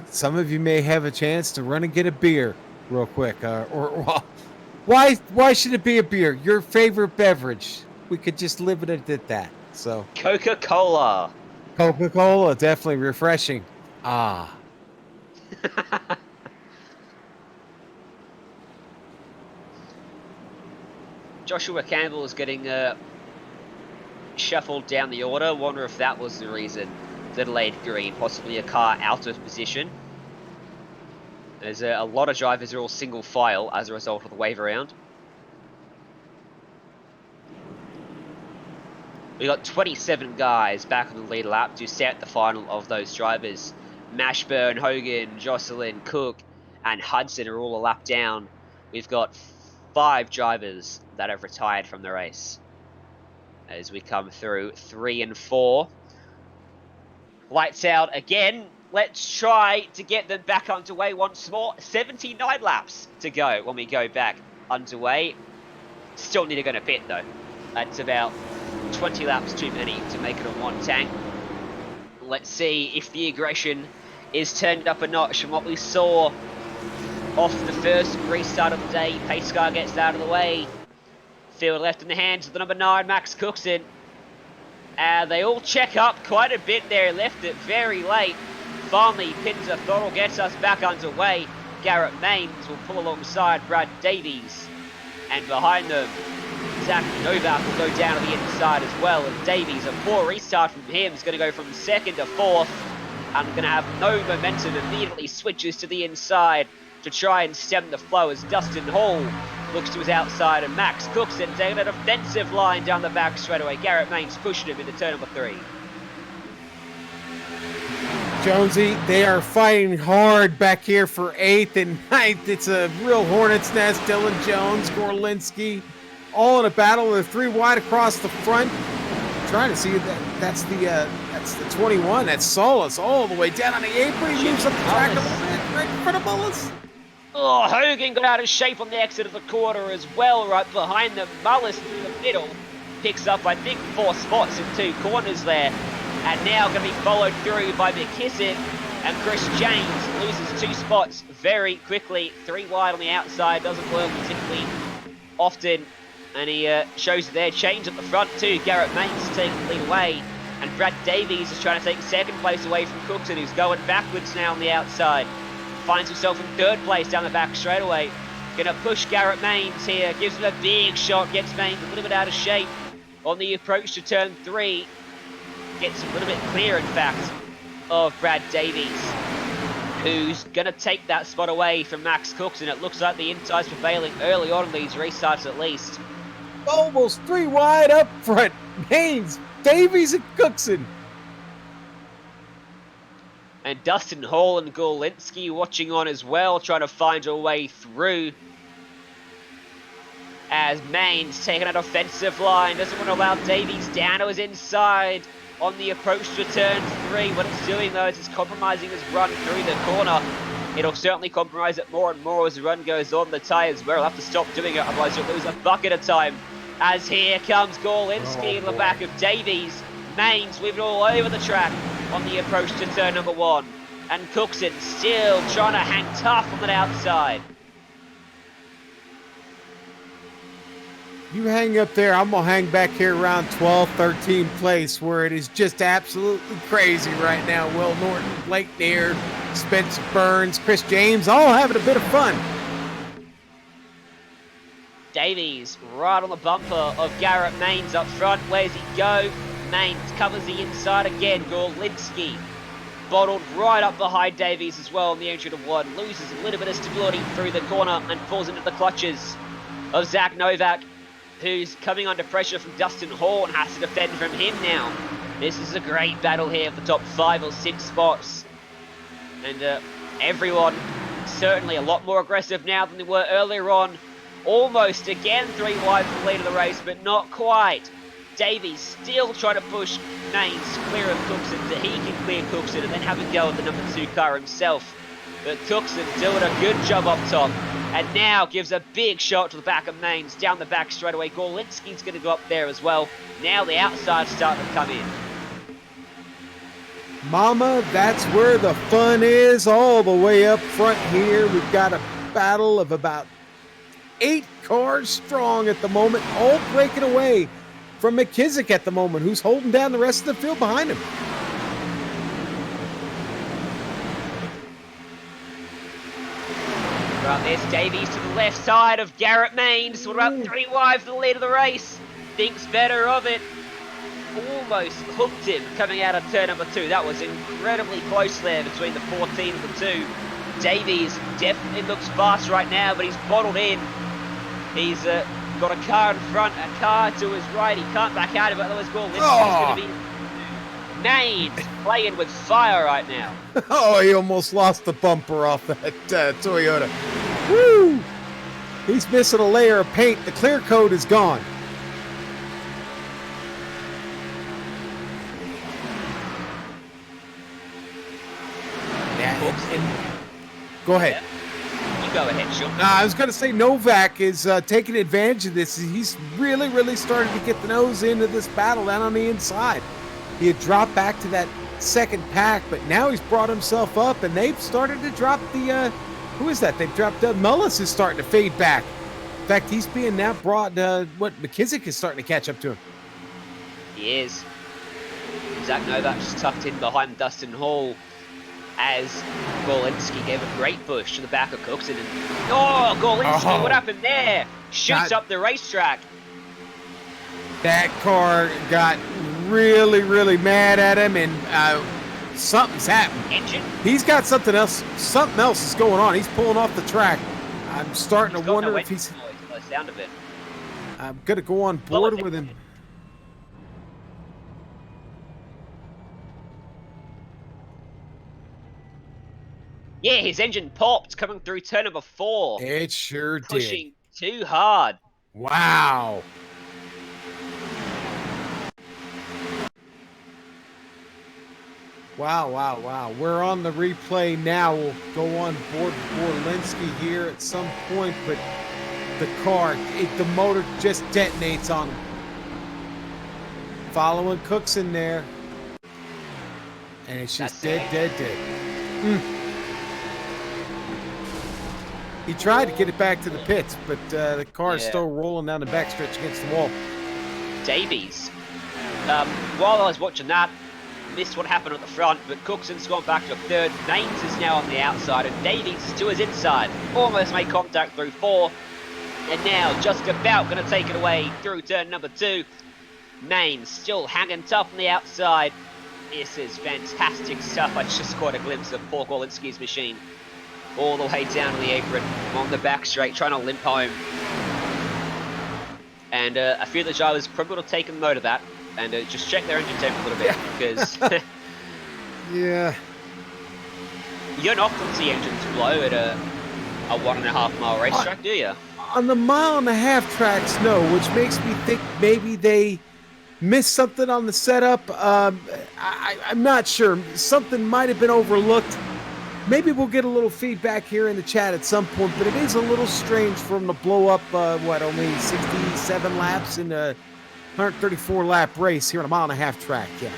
Some of you may have a chance to run and get a beer real quick. Why should it be a beer? Your favorite beverage. We could just limit it at that. So Coca-Cola. Coca-Cola, definitely refreshing. Joshua Campbell is getting shuffled down the order. Wonder if that was the reason. The delayed green, possibly a car out of position. There's a lot of drivers are all single file as a result of the wave around. We got 27 guys back on the lead lap to set the final of those drivers. Mashburn, Hogan, Jocelyn, Cook, and Hudson are all a lap down. We've got 5 drivers that have retired from the race. As we come through 3 and 4. Lights out again. Let's try to get them back underway once more. 79 laps to go when we go back underway. Still need to go to pit though. That's about 20 laps too many to make it on one tank. Let's see if the aggression is turned up a notch from what we saw off the first restart of the day. Pace car gets out of the way. Field left in the hands of the number 9, Max Cookson. They all check up quite a bit there. Left it very late. Finally, pins a throttle, gets us back underway. Garrett Maines will pull alongside Brad Davies. And behind them, Zach Novak will go down to the inside as well. And Davies, a poor restart from him, is going to go from 2nd to 4th. And going to have no momentum, immediately switches to the inside to try and stem the flow as Dustin Hall looks to his outside, and Max Cookson taking a defensive line down the back straightaway. Garrett Maines pushing him into turn number 3. Jonesy, they are fighting hard back here for 8th and 9th. It's a real hornet's nest. Dylan Jones, Gorlinski, all in a battle. They're 3 wide across the front. Trying to see that's the 21. That's Solis all the way down on the apron. He moves up the track a little bit right in front of Mullis. Oh, Hogan got out of shape on the exit of the quarter as well, right behind them. Mullis through the middle picks up, I think, 4 spots in 2 corners there. And now going to be followed through by McKissick And Chris James loses 2 spots very quickly. 3 wide on the outside, doesn't work particularly often. And he shows their change at the front too. Garrett Maines taking the lead away. And Brad Davies is trying to take 2nd place away from Cookson, who's going backwards now on the outside. Finds himself in 3rd place down the back straightaway. Gonna push Garrett Maines here. Gives him a big shot. Gets Maines a little bit out of shape on the approach to turn 3. Gets a little bit clear, in fact, of Brad Davies, who's going to take that spot away from Max Cookson. It looks like the inside's prevailing early on in these restarts at least. Almost 3 wide up front. Maines, Davies, and Cookson. And Dustin Hall and Gorlinski watching on as well, trying to find a way through. As Maines taking an offensive line, doesn't want to allow Davies down to his inside on the approach to turn 3. What it's doing though is it's compromising his run through the corner. It'll certainly compromise it more and more as the run goes on. The tyres will have to stop doing it, otherwise you'll lose a bucket of time. As here comes Gorlinski in the back of Davies. Maines weaving all over the track on the approach to turn number 1. And Cookson still trying to hang tough on that outside. You hang up there, I'm going to hang back here around 12th, 13th place, where it is just absolutely crazy right now. Will Norton, Blake Naird, Spencer Burns, Chris James, all having a bit of fun. Davies right on the bumper of Garrett Maines up front. Where's he go? Maines covers the inside again. Gorlinski bottled right up behind Davies as well in the entry to 1. Loses a little bit of stability through the corner and falls into the clutches of Zach Novak, who's coming under pressure from Dustin Hall and has to defend from him now. This is a great battle here for the top 5 or 6 spots. And everyone certainly a lot more aggressive now than they were earlier on. Almost again 3 wide for the lead of the race, but not quite. Davies still trying to push Maines clear of Cookson so he can clear Cookson and then have a go at the number 2 car himself. But Cookson doing a good job up top. And now gives a big shot to the back of Maines, down the back straight away. Gorlinski's going to go up there as well. Now the outside's starting to come in. Mama, that's where the fun is, all the way up front here. We've got a battle of about 8 cars strong at the moment, all breaking away from McKissick at the moment, who's holding down the rest of the field behind him. Right, there's Davies to the left side of Garrett Maines. What about 3 wide for the lead of the race? Thinks better of it. Almost hooked him coming out of turn number 2. That was incredibly close there between the 14 and the 2. Davies definitely looks fast right now, but he's bottled in. He's got a car in front, a car to his right. He can't back out of it, otherwise Gorlinski's going to be Maines playing with fire right now. Oh, he almost lost the bumper off that Toyota. Woo! He's missing a layer of paint. The clear coat is gone. Go ahead. Yeah. You go ahead, Sean. I was going to say Novak is taking advantage of this. He's really started to get the nose into this battle down on the inside. He had dropped back to that 2nd pack, but now he's brought himself up, and they've started to drop the, who is that? They've dropped, Mullis is starting to fade back. In fact, he's being now brought, McKissick is starting to catch up to him. He is. Zach Novak's tucked in behind Dustin Hall as Gorlinski gave a great push to the back of Cookson. And, Gorlinski, what happened there? Shoots up the racetrack. That car got really mad at him, and something's happened. Engine. He's got something else is going on. He's pulling off the track. I'm starting to wonder if he's... By the sound of it. I'm going to go on board with him. Yeah, his engine popped coming through turn number 4. It sure did. Pushing too hard. Wow. Wow. We're on the replay now. We'll go on board Gorlinski here at some point, but the car, the motor just detonates on him. Following Cookson there. And it's just dead. He tried to get it back to the pits, but the car is Yeah. still rolling down the backstretch against the wall. Davies. While I was watching that, missed what happened at the front, but Cookson's gone back to third. Maines is now on the outside, and Davies is to his inside. Almost made contact through 4, and now just about going to take it away through turn number 2. Maines still hanging tough on the outside. This is fantastic stuff. I just caught a glimpse of Paul Golinski's machine all the way down to the apron on the back straight, trying to limp home. And a few of the drivers probably would have taken note of that and just check their engine temp a little bit, because Yeah. you're not going to see engines blow at a 1.5 mile racetrack, do you? On the 1.5 mile tracks, no, which makes me think maybe they missed something on the setup. I'm not sure. Something might have been overlooked. Maybe we'll get a little feedback here in the chat at some point, but it is a little strange for him to blow up, only 67 laps in a 134 lap race here on a 1.5 mile track, yeah.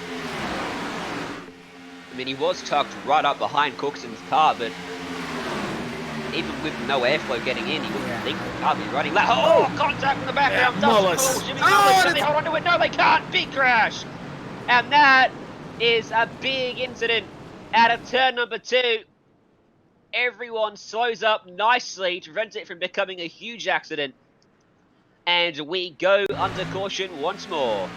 I mean, he was tucked right up behind Cookson's car, but even with no airflow getting in, he wouldn't think the car would be running that. Oh, contact from the background. Mullis. Jimmy Mullis, they hold on to it. No, they can't. Big crash. And that is a big incident out of turn number 2. Everyone slows up nicely to prevent it from becoming a huge accident. And we go under caution once more.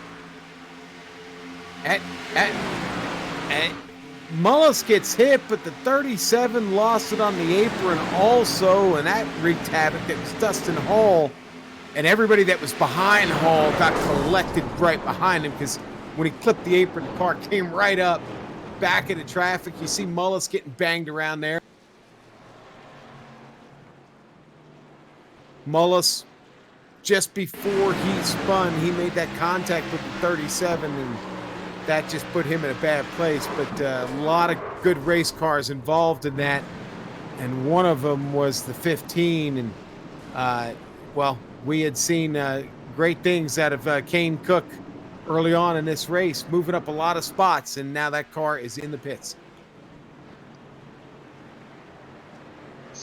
Mullis gets hit, but the 37 lost it on the apron also, and that wreaked havoc. It was Dustin Hall, and everybody that was behind Hall got collected right behind him, because when he clipped the apron, the car came right up back into traffic. You see Mullis getting banged around there. Mullis, just before he spun, he made that contact with the 37, and that just put him in a bad place. But a lot of good race cars involved in that, and one of them was the 15. And we had seen great things out of Kane Cook early on in this race, moving up a lot of spots, and now that car is in the pits.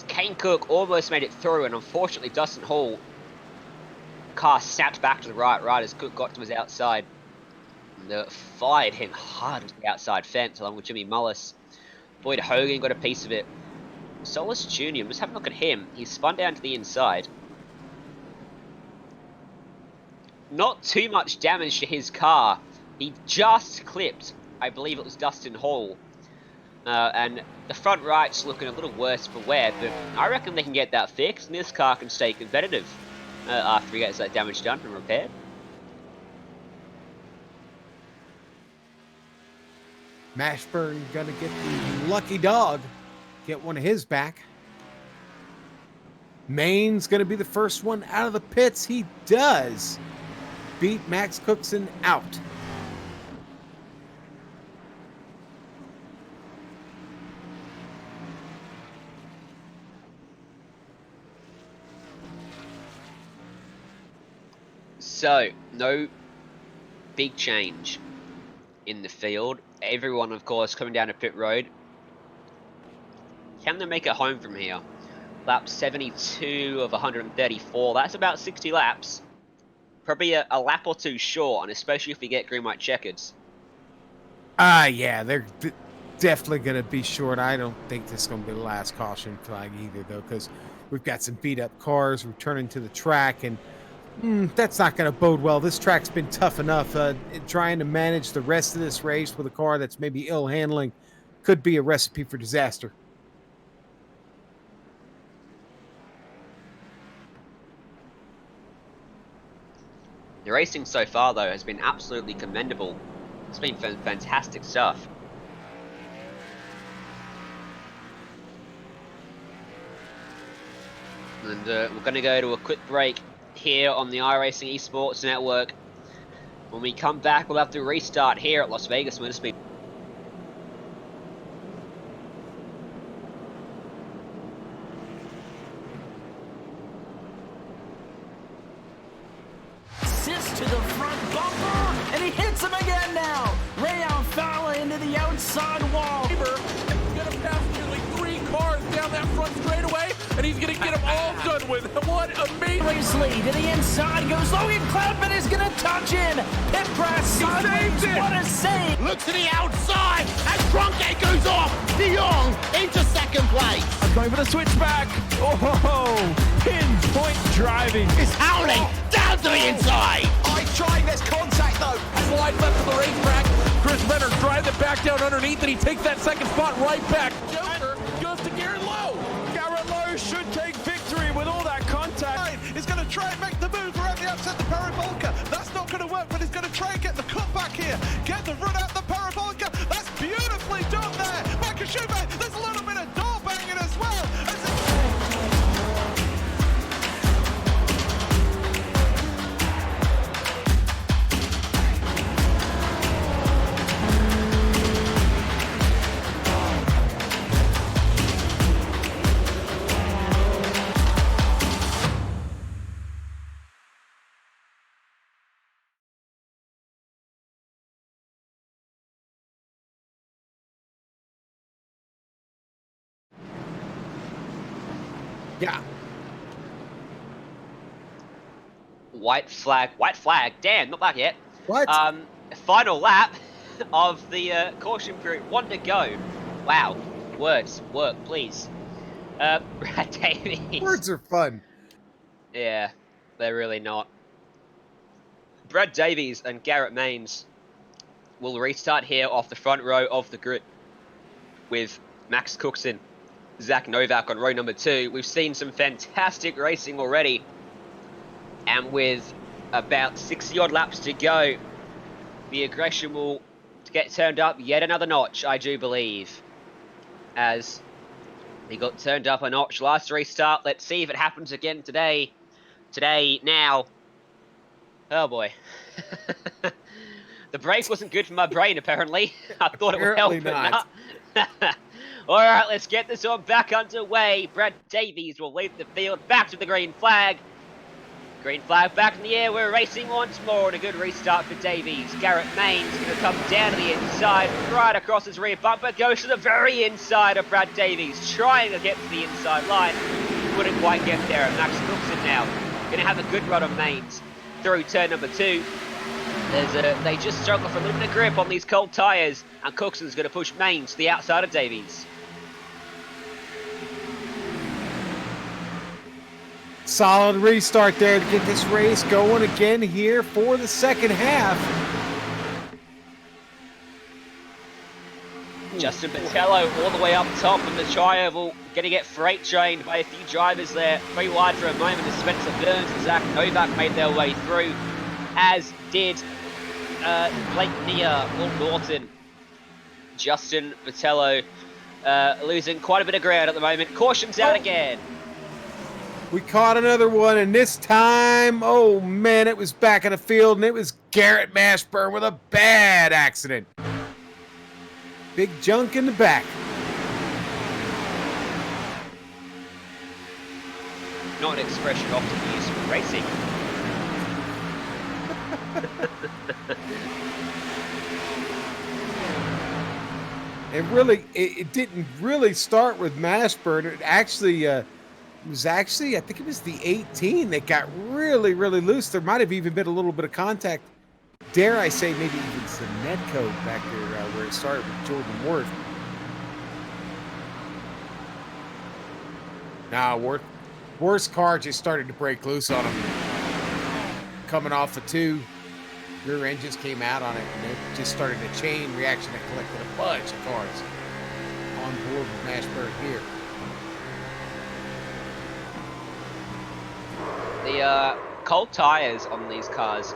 Kane Cook almost made it through, and unfortunately Dustin Hall car snapped back to the right as Cook got to his outside. And fired him hard into the outside fence along with Jimmy Mullis. Boyd Hogan got a piece of it. Solis Jr., just have a look at him. He spun down to the inside. Not too much damage to his car. He just clipped, I believe it was Dustin Hall. And the front right's looking a little worse for wear, but I reckon they can get that fixed, and this car can stay competitive after he gets that damage done and repaired. Mashburn gonna get the lucky dog, get one of his back. Maine's gonna be the first one out of the pits. He does beat Max Cookson out. So, no big change in the field. Everyone, of course, coming down to pit road. Can they make it home from here? Lap 72 of 134. That's about 60 laps. Probably a lap or two short, and especially if we get green white checkers. Yeah, they're definitely going to be short. I don't think this is going to be the last caution flag either, though, because we've got some beat-up cars returning to the track, and that's not going to bode well. This track's been tough enough. Trying to manage the rest of this race with a car that's maybe ill handling could be a recipe for disaster. The racing so far, though, has been absolutely commendable. It's been fantastic stuff. And we're going to go to a quick break here on the iRacing Esports Network. When we come back, we'll have to restart here at Las Vegas Motor Speed. Assist to the front bumper, and he hits him again now. Rayon Fowler into the outside wall. Gonna pass that front straightaway, and he's going to get them all done with. What amazing Race lead to the inside goes Logan Cloudman is going to touch in. Pit crash sideways. What a save. Looks to the outside, and Cronkite goes off. De Jong into second place. Going for the switchback. Oh, pinpoint driving. It's howling down to the inside. I trying this contact though. Slide left to the racetrack. Chris Benner drives it back down underneath, and he takes that second spot right back. Joker goes to Garrett Lowe. Garrett Lowe should take victory with all that contact. He's going to try and make the move around the upset the Parabolica. That's not going to work, but he's going to try and get the cut back here. Get the run out the Parabolica. That's beautifully done there. Michael Schumacher, there's a little bit of door banging as well. Yeah. White flag. Damn, not back yet. What? Final lap of the caution period. 1 to go. Wow. Words. Work, please. Brad Davies. Words are fun. Yeah, they're really not. Brad Davies and Garrett Maines will restart here off the front row of the grid with Max Cookson, Zach Novak on row number 2. We've seen some fantastic racing already. And with about 60-odd laps to go, the aggression will get turned up yet another notch, I do believe. As he got turned up a notch last restart. Let's see if it happens again today. Now. Oh boy. The brake wasn't good for my brain, apparently. I thought it would help, but not. Alright, let's get this one back underway. Brad Davies will lead the field back to the green flag. Green flag back in the air. We're racing once more, and a good restart for Davies. Garrett Maines going to come down to the inside, right across his rear bumper, goes to the very inside of Brad Davies, trying to get to the inside line. Couldn't quite get there, and Max Cookson now going to have a good run on Maines through turn number 2. They just struggle for a little bit of grip on these cold tyres, and Cookson's going to push Maines to the outside of Davies. Solid restart there to get this race going again here for the second half. Justin Botello all the way up top in the tri-oval, going to get freight trained by a few drivers there. 3 wide for a moment as Spencer Burns and Zach Novak made their way through, as did Blake Nia, Will Norton. Justin Botello losing quite a bit of ground at the moment. Caution's out again. We caught another one, and this time, oh man, it was back in the field, and it was Garrett Mashburn with a bad accident. Big junk in the back. Not an expression often used for racing. It didn't really start with Mashburn. It actually, I think it was the 18 that got really, really loose. There might have even been a little bit of contact. Dare I say, maybe even some Nedco back there where it started with Jordan Worth. Now, Worth's car just started to break loose on him. Coming off the 2, rear end just came out on it, and it just started a chain reaction that collected a bunch of cars on board with Mashburn here. The cold tyres on these cars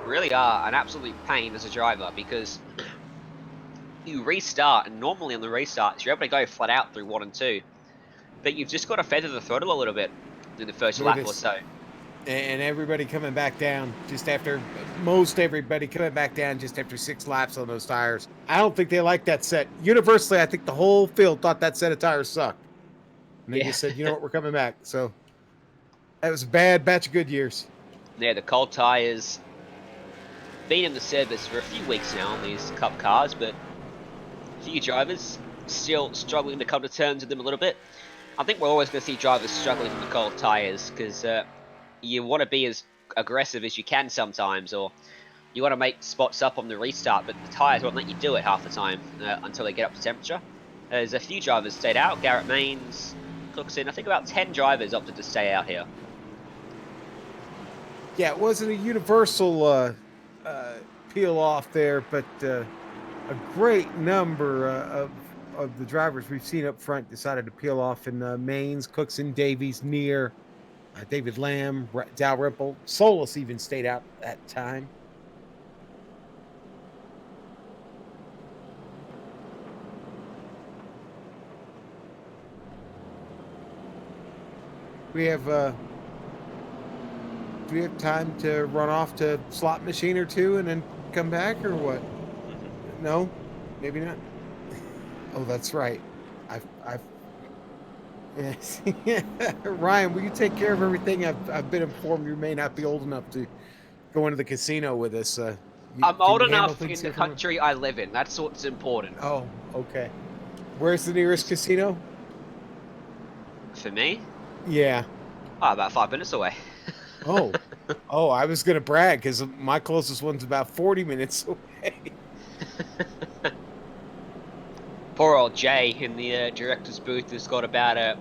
really are an absolute pain as a driver, because you restart, and normally on the restarts you're able to go flat out through 1 and 2, but you've just got to feather the throttle a little bit through the first lap or so. And everybody coming back down most everybody coming back down just after 6 laps on those tires. I don't think they like that set. Universally, I think the whole field thought that set of tires sucked. And they just said, you know what, we're coming back. So that was a bad batch of good years. Yeah, the cold tyres been in the service for a few weeks now on these Cup cars, but a few drivers still struggling to come to terms with them a little bit. I think we're always going to see drivers struggling in the cold tyres because you want to be as aggressive as you can sometimes, or you want to make spots up on the restart, but the tyres won't let you do it half the time until they get up to temperature. There's a few drivers stayed out. Garrett Maines, Cookson. I think about 10 drivers opted to stay out here. Yeah, it wasn't a universal peel off there, but a great number of the drivers we've seen up front decided to peel off in Maines, Cookson, Davies, Neer, David Lamb, Dalrymple. Solus even stayed out that time. We have do we have time to run off to slot machine or two and then come back, or what? No, maybe not. Oh, that's right. I've yes. Ryan, will you take care of everything? I've been informed you may not be old enough to go into the casino with us. I'm old enough in the country I live in. That's what's important. Oh, okay. Where's the nearest casino? For me? Yeah. Oh, about 5 minutes away. Oh, I was gonna brag because my closest one's about 40 minutes away. Poor old Jay in the director's booth has got about a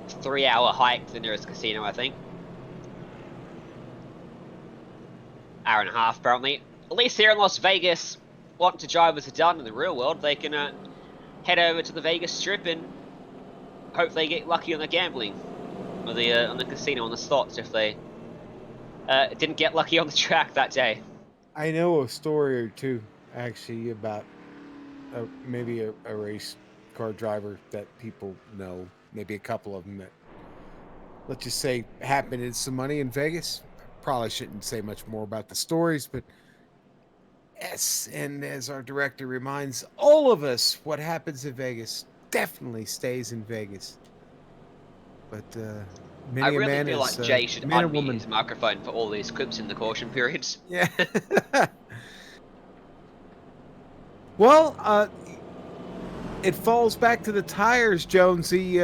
3-hour hike to the nearest casino, I think. Hour and a half, apparently. At least here in Las Vegas, what the drivers have done in the real world, they can head over to the Vegas Strip and hopefully get lucky on the gambling, or the on the casino, on the slots, if they didn't get lucky on the track that day. I know a story or two actually about maybe a race car driver that people know, maybe a couple of them that, let's just say, happened in some money in Vegas. Probably shouldn't say much more about the stories, but yes, and as our director reminds all of us, what happens in Vegas definitely stays in Vegas. But many I really a man feel is, like Jay should man or unmute woman. his microphone for all these clips in the caution periods. Yeah. Well, it falls back to the tires, Jonesy.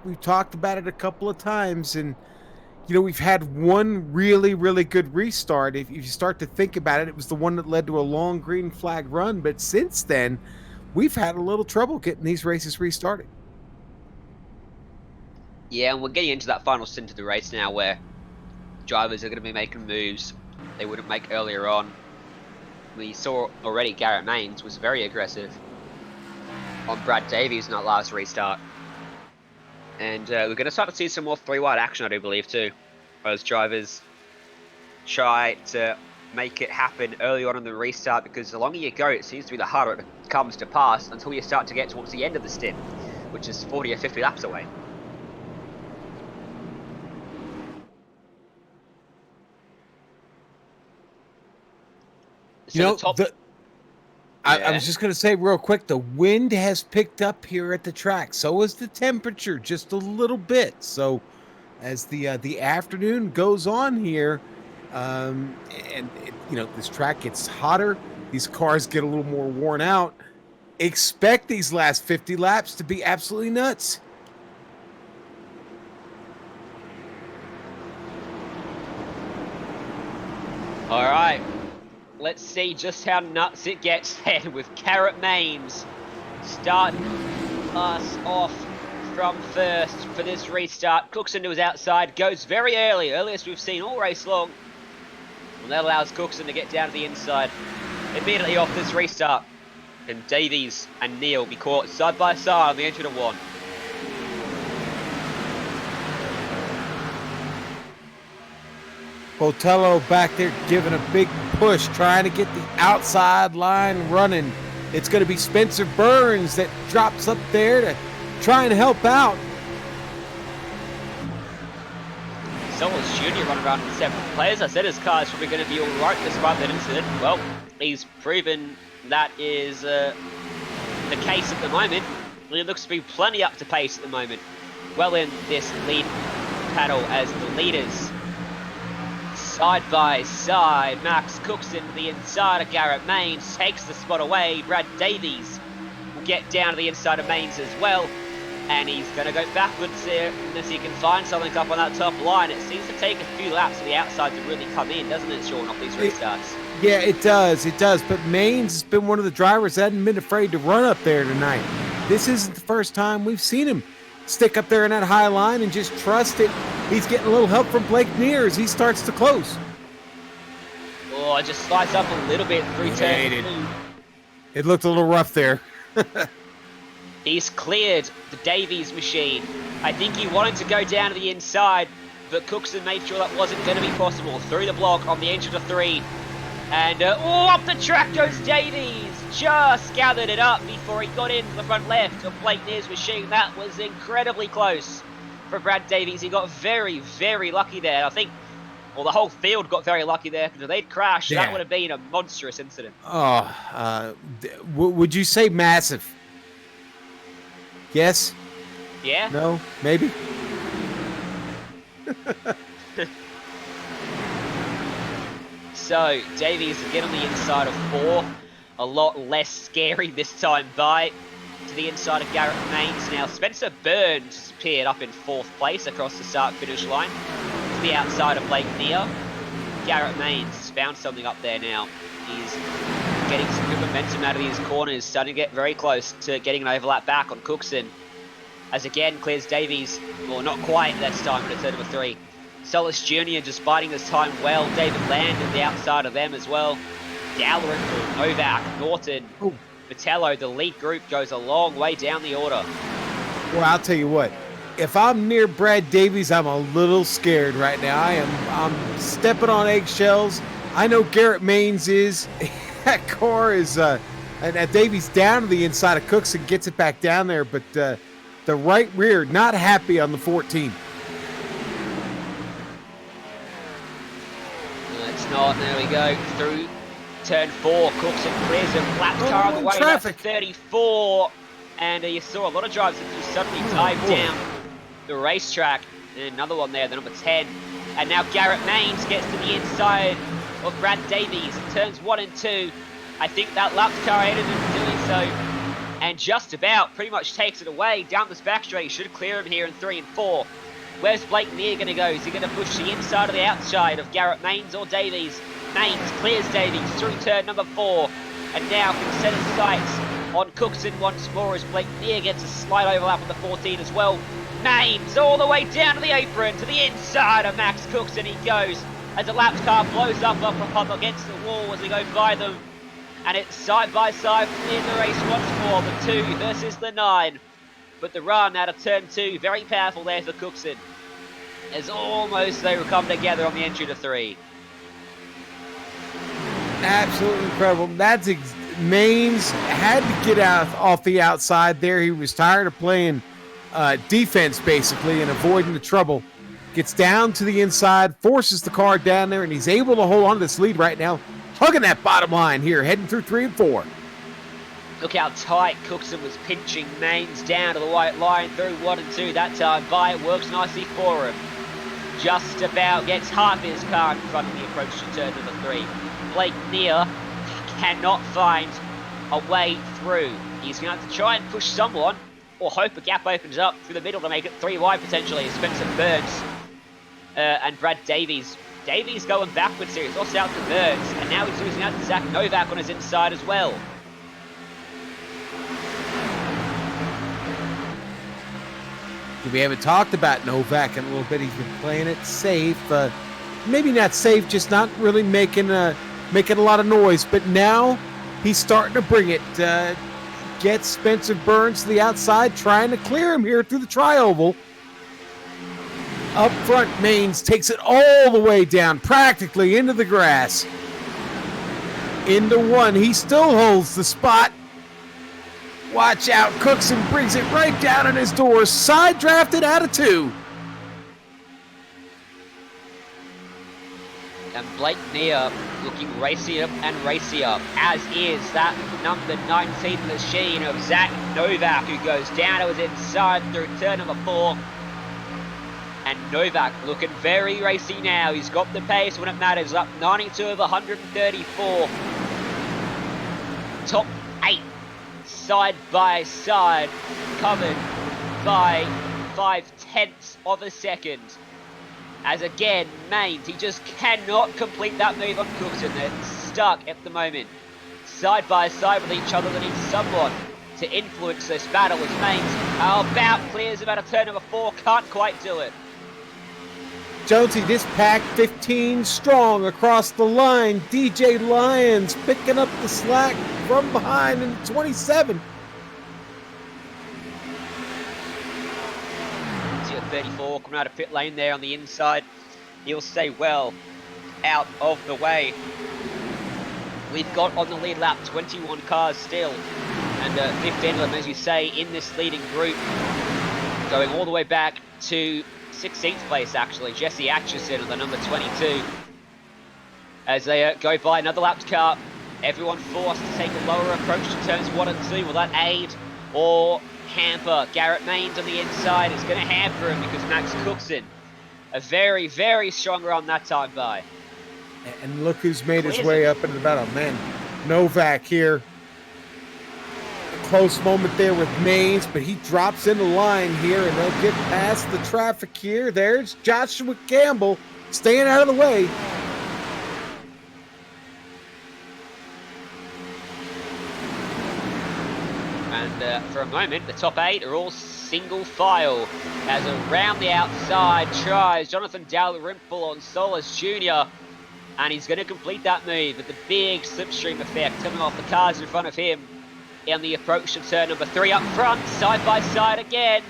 We've talked about it a couple of times, and we've had one really, really good restart. If you start to think about it, it was the one that led to a long green flag run. But since then, we've had a little trouble getting these races restarted. Yeah, and we're getting into that final stint of the race now where drivers are going to be making moves they wouldn't make earlier on. We saw already Garrett Maines was very aggressive on Brad Davies in that last restart. And we're going to start to see some more 3-wide action, I do believe, too, as drivers try to make it happen early on in the restart, because the longer you go, it seems to be the harder it becomes to pass until you start to get towards the end of the stint, which is 40 or 50 laps away. So I was just going to say real quick, the wind has picked up here at the track. So is the temperature, just a little bit. So as the afternoon goes on here, this track gets hotter, these cars get a little more worn out. Expect these last 50 laps to be absolutely nuts. All right. Let's see just how nuts it gets then with Garrett Maines starting us off from first for this restart. Cookson, who was outside, goes very early, earliest we've seen all race long. And that allows Cookson to get down to the inside immediately off this restart. And Davies and Neil be caught side by side on the entry to one. Botello back there giving a big push, trying to get the outside line running. It's going to be Spencer Burns that drops up there to try and help out. Solus Jr. running around in 7th place. I said his car is probably going to be all right despite that incident. Well, he's proven that is the case at the moment. He looks to be plenty up to pace at the moment. Well in this lead paddle as the leaders side by side. Max Cookson to the inside of Garrett Maines, takes the spot away. Brad Davies will get down to the inside of Maines as well. And he's going to go backwards here unless he can find something up on that top line. It seems to take a few laps for the outside to really come in, doesn't it, Sean, off these restarts? Yeah, it does. It does. But Maines has been one of the drivers that hasn't been afraid to run up there tonight. This isn't the first time we've seen him stick up there in that high line and just trust it. He's getting a little help from Blake Neer as he starts to close. Oh, it just slides up a little bit through turn 2. It looked a little rough there. He's cleared the Davies machine. I think he wanted to go down to the inside, but Cookson made sure that wasn't going to be possible. Through the block on the engine of 3. And up the track goes Davies. Just gathered it up before he got into the front left of Blake Neer's machine. That was incredibly close for Brad Davies. He got very, very lucky there. I think, well, the whole field got very lucky there, because if they'd crashed, that would have been a monstrous incident. Oh, would you say massive? Yes? Yeah? No? Maybe? So, Davies again on the inside of 4. A lot less scary this time by to the inside of Garrett Maines. Now, Spencer Burns appeared up in 4th place across the start-finish line to the outside of Blake Neer. Garrett Maines has found something up there now. He's getting some good momentum out of these corners, starting to get very close to getting an overlap back on Cookson. As again clears Davies, well, not quite this time, but it's at number 3. Solis Jr. just biding his time well. David Land at the outside of them as well. Dalrymple, Novak, Norton, Vitello, the lead group goes a long way down the order. Well, I'll tell you what. If I'm near Brad Davies, I'm a little scared right now. I'm stepping on eggshells. I know Garrett Maines is. That car is, and Davies down to the inside of Cooks and gets it back down there, but the right rear not happy on the 14. It's not. There we go. Through turn 4, Cookson clears a flat car on the way up to 34. And you saw a lot of drivers that just suddenly dive down the racetrack. And another one there, the number 10. And now Garrett Maines gets to the inside of Brad Davies in turns 1 and 2. I think that lap car aided him doing so. And just about pretty much takes it away down this back straight. He should clear him here in 3 and 4. Where's Blake Neer going to go? Is he going to push the inside or the outside of Garrett Maines or Davies? Maines clears Davies through turn number 4. And now can set his sights on Cookson once more as Blake Neer gets a slight overlap on the 14 as well. Maines all the way down to the apron, to the inside of Max Cookson he goes. As the lap car blows up against the wall as we go by them. And it's side by side in the race once more, the 2 versus the 9. But the run out of turn 2, very powerful there for Cookson. As almost they will come together on the entry to 3. Absolutely incredible. That's Maines had to get out off the outside there. He was tired of playing defense basically and avoiding the trouble. Gets down to the inside, forces the car down there, and he's able to hold on to this lead right now, hugging that bottom line here, heading through 3 and 4. Look how tight Cookson was pinching Maines down to the white line through 1 and 2 that time. By it works nicely for him. Just about gets half his car in front of the approach to turn number 3. Blake Neer cannot find a way through. He's going to have to try and push someone or hope a gap opens up through the middle to make it 3 wide potentially. Spencer Burns and Brad Davies. Davies going backwards here. He's lost out to Burns. And now he's losing out to Zach Novak on his inside as well. We haven't talked about Novak in a little bit. He's been playing it safe. Maybe not safe, just not really making a lot of noise. But now he's starting to bring it. Gets Spencer Burns to the outside, trying to clear him here through the tri-oval. Up front, Maines takes it all the way down, practically into the grass. Into 1. He still holds the spot. Watch out. Cookson brings it right down on his door. Side drafted out of 2. And Blake Neer looking racier and racier, as is that number 19 machine of Zach Novak, who goes down to his inside through turn number 4. And Novak looking very racy now. He's got the pace when it matters. Up 92 of 134. Top 8 side by side, covered by 0.5 of a second. As again, Maines, he just cannot complete that move on Cookson. They're stuck at the moment. Side by side with each other. They need someone to influence this battle as Maines about clears him out of turn number 4. Can't quite do it. Jonesy, this pack 15 strong across the line. DJ Lyons picking up the slack from behind in 27. See a 34 coming out of pit lane there on the inside. He'll stay well out of the way. We've got on the lead lap 21 cars still. And 15 of them, as you say, in this leading group. Going all the way back to 16th place, actually. Jesse Atchison on the number 22. As they go by another lapped car, everyone forced to take a lower approach to turns 1 and 2. Will that aid or hamper? Garrett Maines on the inside. It's going to hamper him because Max Cookson, a very, very strong run that time by. And look who's made his way up into the battle. Man, Novak here. Close moment there with Maines, but he drops in the line here, and they'll get past the traffic here. There's Joshua Campbell staying out of the way. And for a moment, the top 8 are all single file as around the outside tries Jonathan Dalrymple on Solis Jr. And he's going to complete that move with the big slipstream effect coming off the cars in front of him. In the approach to turn number 3 up front, side by side again.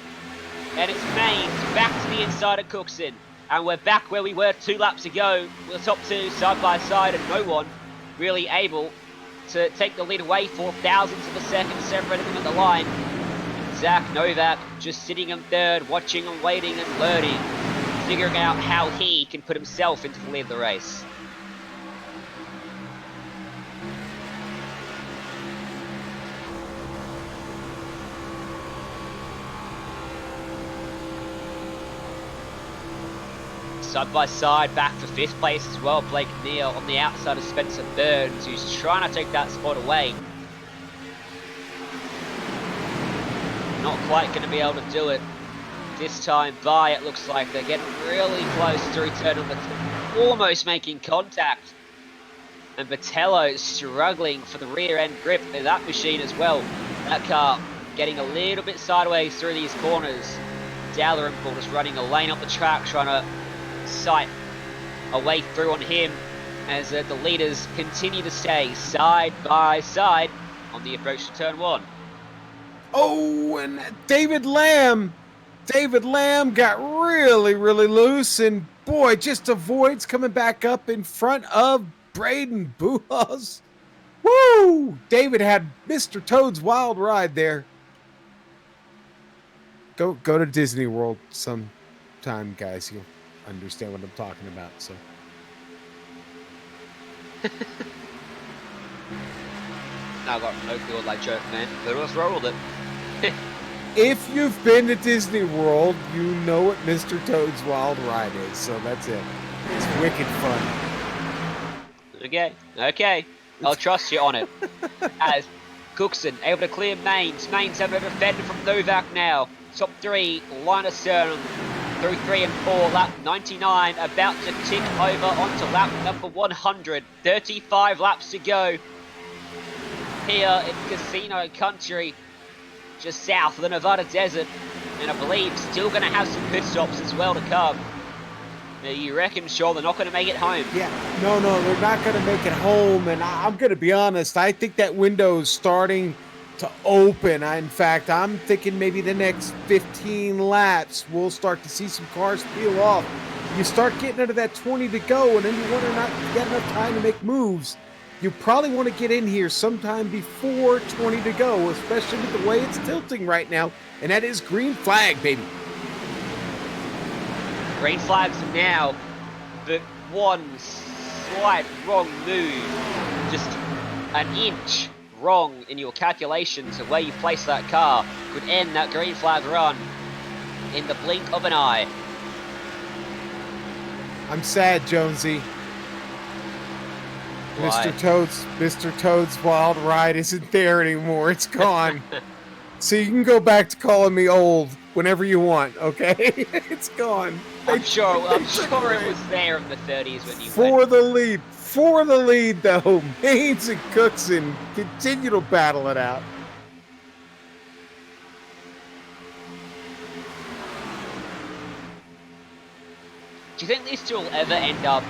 And it's Maines back to the inside of Cookson. And we're back where we were 2 laps ago with the top 2 side by side and no one really able to take the lead away for thousandths of a second, separating them at the line. Zach Novak just sitting in third, watching and waiting and learning, figuring out how he can put himself into the lead of the race. Side by side, back for 5th place as well. Blake Neal on the outside of Spencer Burns, who's trying to take that spot away. Not quite going to be able to do it this time by. It looks like they're getting really close to return on the almost making contact. And Botello struggling for the rear end grip of that machine as well. That car getting a little bit sideways through these corners. Dalrymple just running a lane up the track, trying to sight a way through on him as the leaders continue to stay side by side on the approach to turn 1. Oh, and David Lamb got really, really loose, and boy, just avoids coming back up in front of Braden Buhas. Woo! David had Mr. Toad's wild ride there. Go to Disney World sometime, guys. You'll understand what I'm talking about. So I got no clue what that joke meant, but let's roll with it. if you've been to Disney World, you know what Mr. Toad's wild ride is. So that's it. It's wicked fun. Okay. I'll trust you on it. As Cookson able to clear Maines. Maines able to defend from Novak now. Top 3, Linus Cern through 3 and 4, lap 99, about to tick over onto lap number 100. 35 laps to go here in Casino Country, just south of the Nevada desert. And I believe still going to have some pit stops as well to come. Now, you reckon, sure, they're not going to make it home? Yeah, no, they're not going to make it home. And I'm going to be honest, I think that window is starting to open. In fact, I'm thinking maybe the next 15 laps we'll start to see some cars peel off. You start getting into that 20 to go, and then you wonder not to get enough time to make moves. You probably want to get in here sometime before 20 to go, especially with the way it's tilting right now, and that is green flag, baby. Green flags now, but one slight wrong move, just an inch wrong in your calculations of where you place that car could end that green flag run in the blink of an eye. I'm sad, Jonesy. Why? Mr. Toad's wild ride isn't there anymore. It's gone. So you can go back to calling me old. whenever you want, okay? It's gone. I'm sure it was there in the 30s when you For went. the lead. For the lead, though. Maines and Cookson continue to battle it out. Do you think these two will ever end up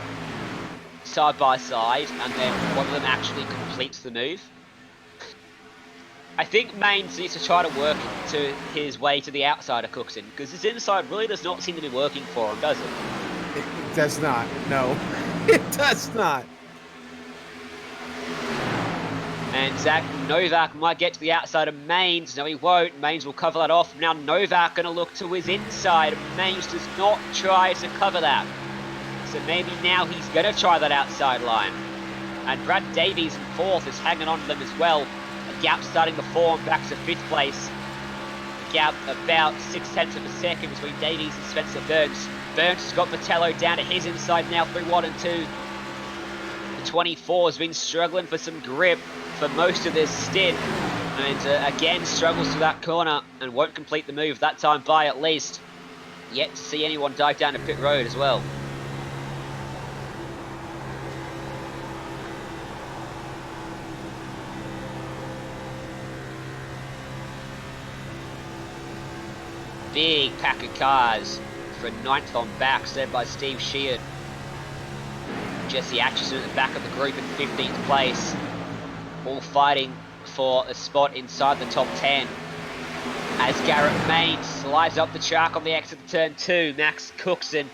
side by side and then one of them actually completes the move? I think Maines needs to try to work to his way to the outside of Cookson, because his inside really does not seem to be working for him, does it? It does not. No, it does not. And Zach Novak might get to the outside of Maines. No, he won't. Maines will cover that off. Now Novak going to look to his inside. Maines does not try to cover that. So maybe now he's going to try that outside line. And Brad Davies in 4th is hanging on to them as well. A gap starting to form back to 5th place. A gap about 0.6 of a second between Davies and Spencer Burns. Burns has got Vitello down to his inside now through 1 and 2. The 24 has been struggling for some grip for most of this stint, and again struggles to that corner and won't complete the move that time by at least. Yet to see anyone dive down to pit road as well. Big pack of cars for 9th on back, led by Steve Sheehan. Jesse Atchison at the back of the group in 15th place. All fighting for a spot inside the top 10. As Garrett Maines slides up the track on the exit of turn 2, Max Cookson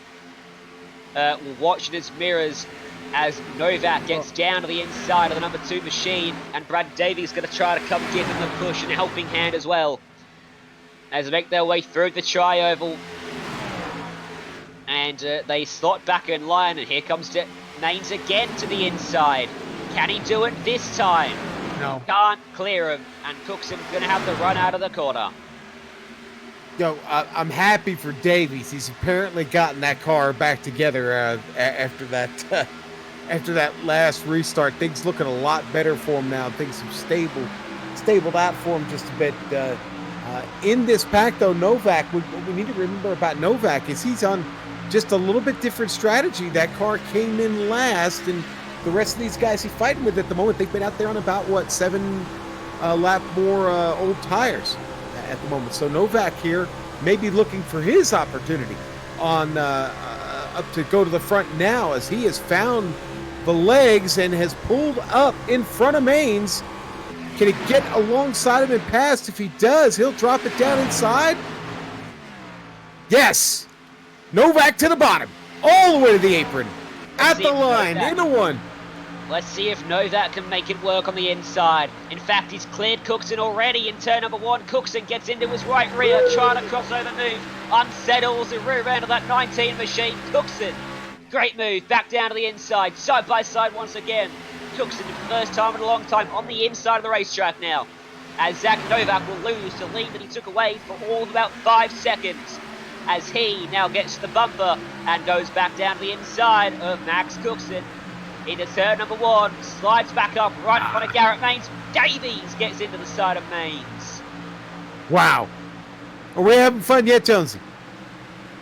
will watch in his mirrors as Novak gets down to the inside of the number 2 machine, and Brad Davies going to try to come give him a push and a helping hand as well. As they make their way through the tri-oval, and they slot back in line, and here comes Maines again to the inside. Can he do it this time? No. Can't clear him, and Cookson's going to have to run out of the corner. Yo, I'm happy for Davies. He's apparently gotten that car back together after that last restart. Things looking a lot better for him now. Things have stabled out for him just a bit. In this pack, though, Novak, what we need to remember about Novak is he's on just a little bit different strategy. That car came in last, and the rest of these guys he's fighting with at the moment, they've been out there on about, 7 lap more old tires at the moment. So Novak here may be looking for his opportunity on up to go to the front now, as he has found the legs and has pulled up in front of Maines. Can he get alongside him and pass? If he does, he'll drop it down inside. Yes! Novak to the bottom, all the way to the apron, at the line, into one. Let's see if Novak can make it work on the inside. In fact, he's cleared Cookson already in turn number 1. Cookson gets into his right rear, trying to cross over move. Unsettles the rear end of that 19 machine. Cookson, great move, back down to the inside, side by side once again. Cookson, for the first time in a long time, on the inside of the racetrack now. As Zach Novak will lose the lead that he took away for all of about 5 seconds. As he now gets the bumper and goes back down to the inside of Max Cookson. Into turn number 1, slides back up right in front of Garrett Maines. Davies gets into the side of Maines. Wow. Are we having fun yet, Jonesy?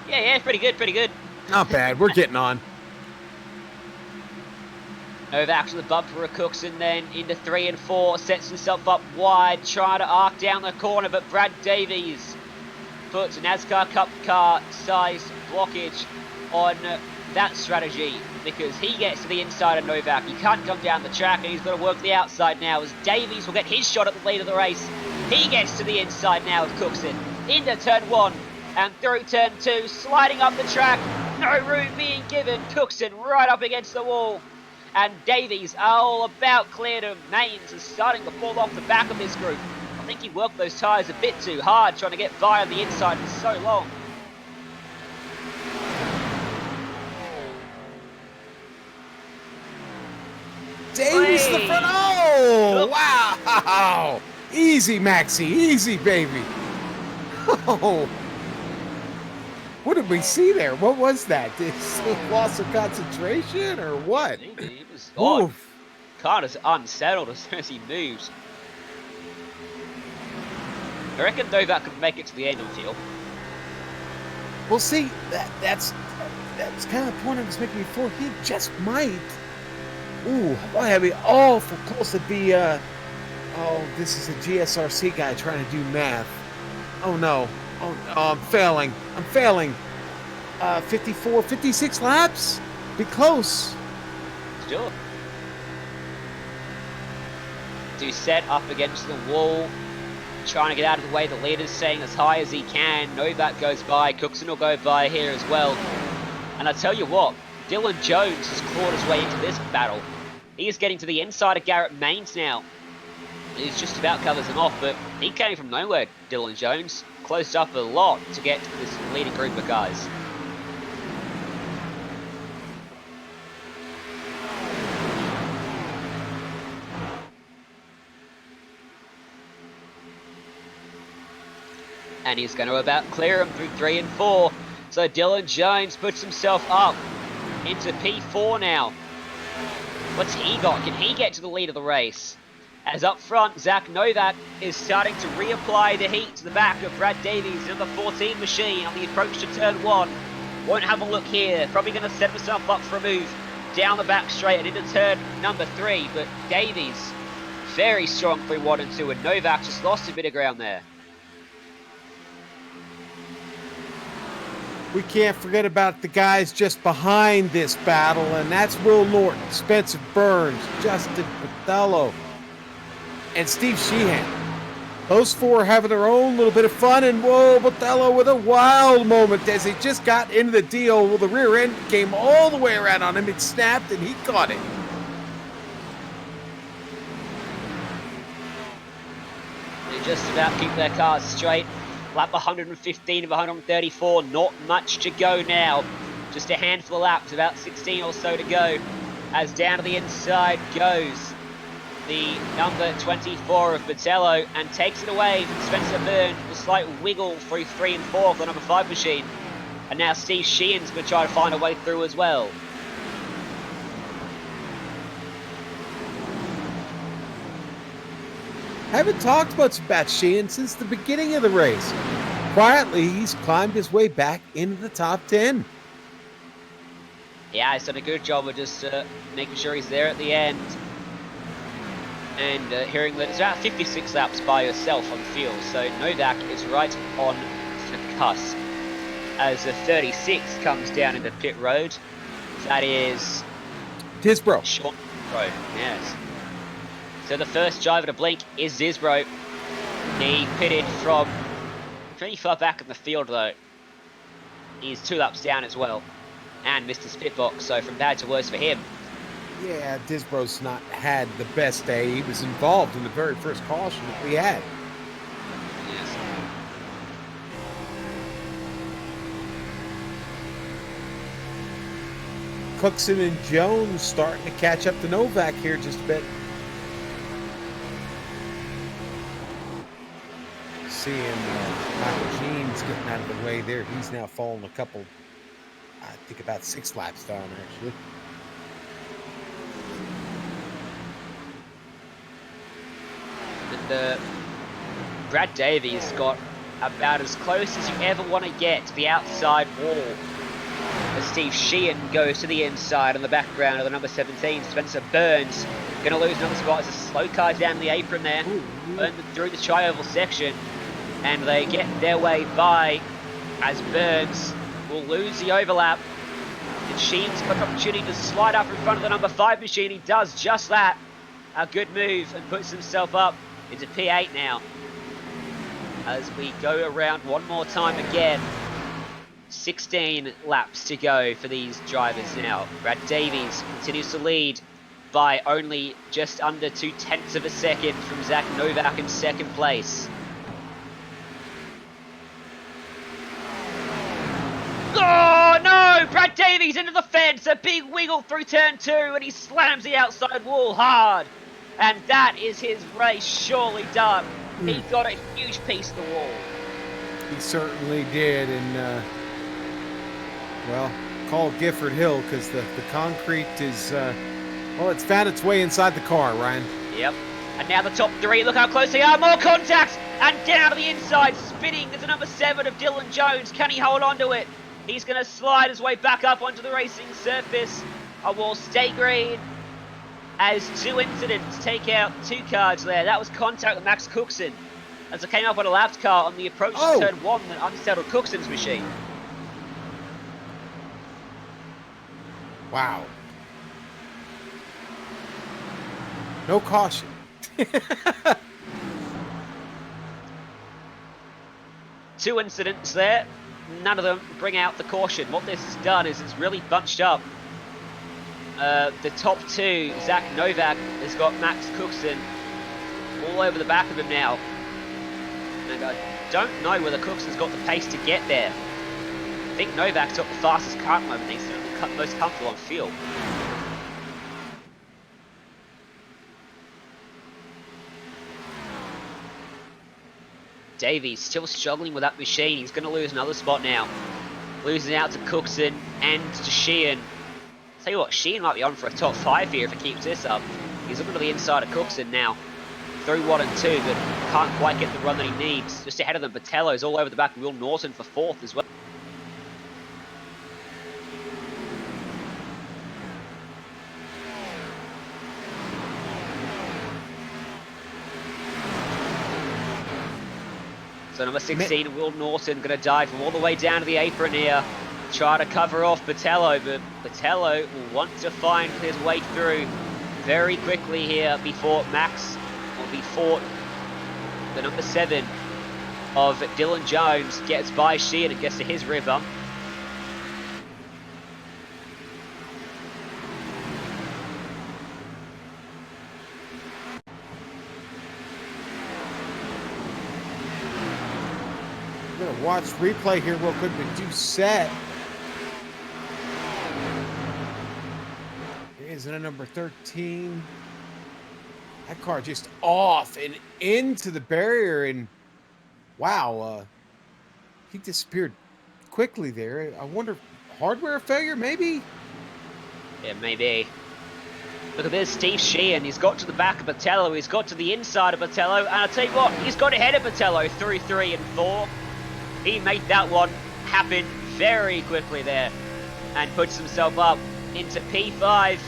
Yeah, pretty good. Not bad. We're getting on. Novak to the bumper of Cookson, then into 3 and 4, sets himself up wide, trying to arc down the corner, but Brad Davies puts a NASCAR Cup car size blockage on that strategy, because he gets to the inside of Novak. He can't come down the track, and he's got to work the outside now, as Davies will get his shot at the lead of the race. He gets to the inside now of Cookson, into turn 1 and through turn 2, sliding up the track, no room being given. Cookson right up against the wall, and Davies all about cleared him. Maines is starting to fall off the back of this group. I think he worked those tyres a bit too hard, trying to get by on the inside for so long. Davies to the front. Oh, wow. Easy, Maxie. Easy, baby. Oh. What did we see there? What was that? Loss of concentration or what? It was odd. Kind of unsettled as soon as he moves. I reckon Novak could make it to the end of the field. Well, see, that's kind of the point I was making before. He just might. Ooh, boy, I'd be awful close to be, oh, this is a GSRC guy trying to do math. Oh, no. Oh, I'm failing. 54, 56 laps? Be close. Sure. Doucette up against the wall, trying to get out of the way. The leader's staying as high as he can. Novak goes by. Cookson will go by here as well. And I tell you what, Dylan Jones has clawed his way into this battle. He is getting to the inside of Garrett Maines now. He's just about covers him off, but he came from nowhere, Dylan Jones. Closed up a lot to get to this leading group of guys. And he's going to about clear him through 3 and 4. So Dylan Jones puts himself up into P4 now. What's he got? Can he get to the lead of the race? As up front, Zach Novak is starting to reapply the heat to the back of Brad Davies in the 14 machine on the approach to turn 1. Won't have a look here. Probably going to set himself up for a move down the back straight and into turn number 3. But Davies, very strong through 1 and 2, and Novak just lost a bit of ground there. We can't forget about the guys just behind this battle, and that's Will Norton, Spencer Burns, Justin Patello, and Steve Sheehan. Those four are having their own little bit of fun, and whoa, Patello with a wild moment as he just got into the deal. Well, the rear end came all the way around on him. It snapped, and he caught it. They just about keep their cars straight. Lap 115 of 134, not much to go now. Just a handful of laps, about 16 or so to go. As down to the inside goes the number 24 of Patello and takes it away from Spencer Burns with a slight wiggle through 3 and 4 of the number 5 machine. And now Steve Sheehan's going to try to find a way through as well. Haven't talked much about Sheehan since the beginning of the race. Quietly, he's climbed his way back into the top 10. Yeah, he's done a good job of just making sure he's there at the end. And hearing that it's about 56 laps by yourself on the field, so Novak is right on the cusp. As the 36 comes down into pit road, that is Disbro. Short road, yes. So the first driver to blink is Disbro. He pitted from pretty far back in the field though. He's 2 laps down as well. And missed his pit box, so from bad to worse for him. Yeah, Disbro's not had the best day. He was involved in the very first caution that we had. Yes. Cookson and Jones starting to catch up to Novak here just a bit. Seeing Michael Jeans getting out of the way there. He's now fallen a couple, I think about 6 laps down actually. And Brad Davies got about as close as you ever want to get to the outside wall. As Steve Sheehan goes to the inside on the background of the number 17, Spencer Burns going to lose another spot as a slow car down the apron there. Burn through the tri-oval section. And they get their way by as Burns will lose the overlap. And Sheehan's got an opportunity to slide up in front of the number 5 machine. He does just that. A good move and puts himself up into P8 now. As we go around one more time again. 16 laps to go for these drivers now. Brad Davies continues to lead by only just under 0.2 of a second from Zach Novak in second place. Oh no! Brad Davies into the fence, a big wiggle through turn 2 and he slams the outside wall hard. And that is his race surely done. He got a huge piece of the wall. He certainly did, and well, call Gifford Hill because the concrete is, well, it's found its way inside the car, Ryan. Yep. And now the top three, look how close they are, more contact! And down to the inside, spinning, there's a number 7 of Dylan Jones. Can he hold on to it? He's going to slide his way back up onto the racing surface. I will stay green as 2 incidents take out 2 cars there. That was contact with Max Cookson as it came up on a lapped car on the approach to turn 1 that unsettled Cookson's machine. Wow. No caution. 2 incidents there. None of them bring out the caution. What this has done is it's really bunched up. The top 2, Zach Novak has got Max Cookson all over the back of him now. And I don't know whether Cookson's got the pace to get there. I think Novak's got the fastest car at the moment. He's certainly most comfortable on fuel. Davies still struggling with that machine. He's going to lose another spot now. Losing out to Cookson and to Sheehan. Tell you what, Sheehan might be on for a top 5 here if he keeps this up. He's looking to the inside of Cookson now. Through 1 and 2, but can't quite get the run that he needs. Just ahead of them, Botello's all over the back. Will Norton for 4th as well. So number 16, Will Norton, going to dive all the way down to the apron here. Try to cover off Botello, but Botello will want to find his way through very quickly here before Max, or before the number 7 of Dylan Jones gets by Sheehan and gets to his rear bump. I'm going to watch replay here real quick with Doucette. Here's a number 13. That car just off and into the barrier, and wow, he disappeared quickly there. I wonder, hardware failure maybe? Yeah, maybe. Look at this, Steve Sheehan. He's got to the back of Botello. He's got to the inside of Botello. And I'll tell you what, he's got ahead of Botello through 3 and 4. He made that one happen very quickly there and puts himself up into P5.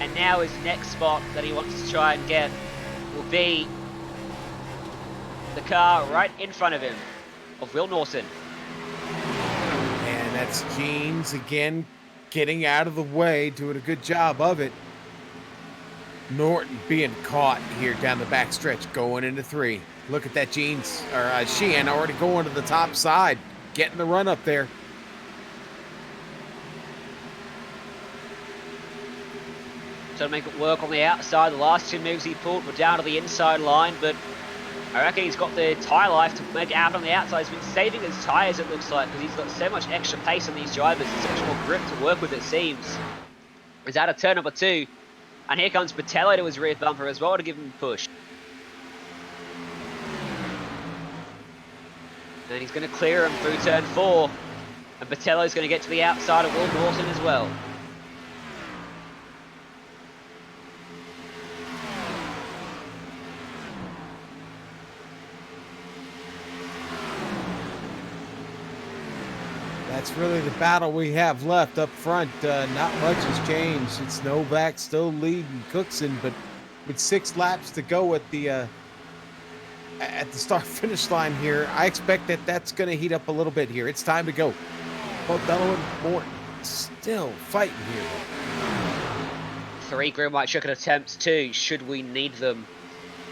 And now his next spot that he wants to try and get will be the car right in front of him, of Will Norton. And that's Jeans again getting out of the way, doing a good job of it. Norton being caught here down the back stretch, going into 3. Look at that Jeans, or Sheehan already going to the top side, getting the run up there. Trying to make it work on the outside. The last 2 moves he pulled were down to the inside line, but I reckon he's got the tyre life to make it out on the outside. He's been saving his tyres, it looks like, because he's got so much extra pace on these drivers and so much more grip to work with, it seems. He's out of turn number 2, and here comes Botello to his rear bumper as well to give him a push. And he's going to clear him through turn 4, and Botello's going to get to the outside of Will Norton as well. That's really the battle we have left up front. Not much has changed. It's Novak still leading Cookson, but with 6 laps to go at the start-finish line here, I expect that that's going to heat up a little bit here. It's time to go. Both Bello and Morton still fighting here. 3 green white chicken attempts too, should we need them.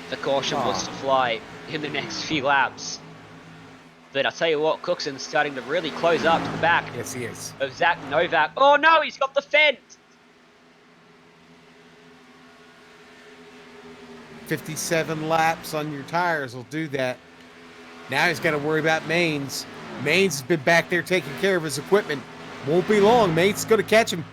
The caution was to fly in the next few laps. But I'll tell you what, Cookson's starting to really close up to the back. Yes, he is. Of Zach Novak. Oh no, he's got the fence! 57 laps on your tires will do that. Now he's got to worry about Maines. Maines has been back there taking care of his equipment. Won't be long. Maines is going to catch him.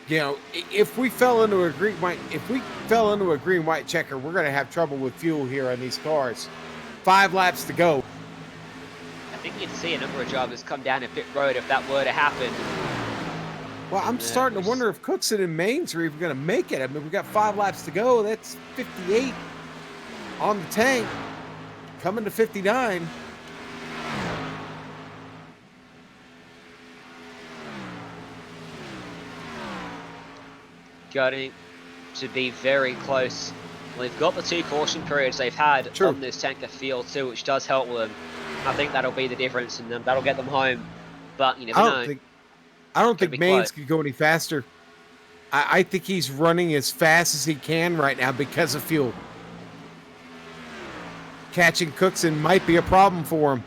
You know, if we fell into a green white checker, we're going to have trouble with fuel here on these cars. 5 laps to go. I think you'd see a number of drivers come down to pit road if that were to happen. Well, I'm starting to wonder if Cookson and Maines are even going to make it. I mean, we got 5 laps to go. That's 58 on the tank, coming to 59. Going to be very close. Well, they've got the 2 caution periods they've had on this tanker field too, which does help them. I think that'll be the difference, and that'll get them home. But you never know. I don't think Maines could go any faster. I think he's running as fast as he can right now because of fuel. Catching Cookson might be a problem for him.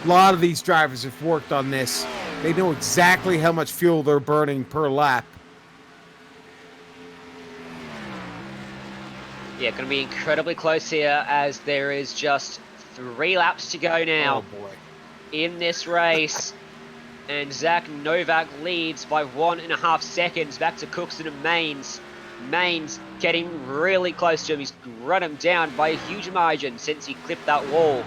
A lot of these drivers have worked on this. They know exactly how much fuel they're burning per lap. Yeah, going to be incredibly close here as there is just 3 laps to go now. Oh boy. In this race. And Zach Novak leads by 1.5 seconds back to Cookson and Maines. Maines getting really close to him. He's run him down by a huge margin since he clipped that wall.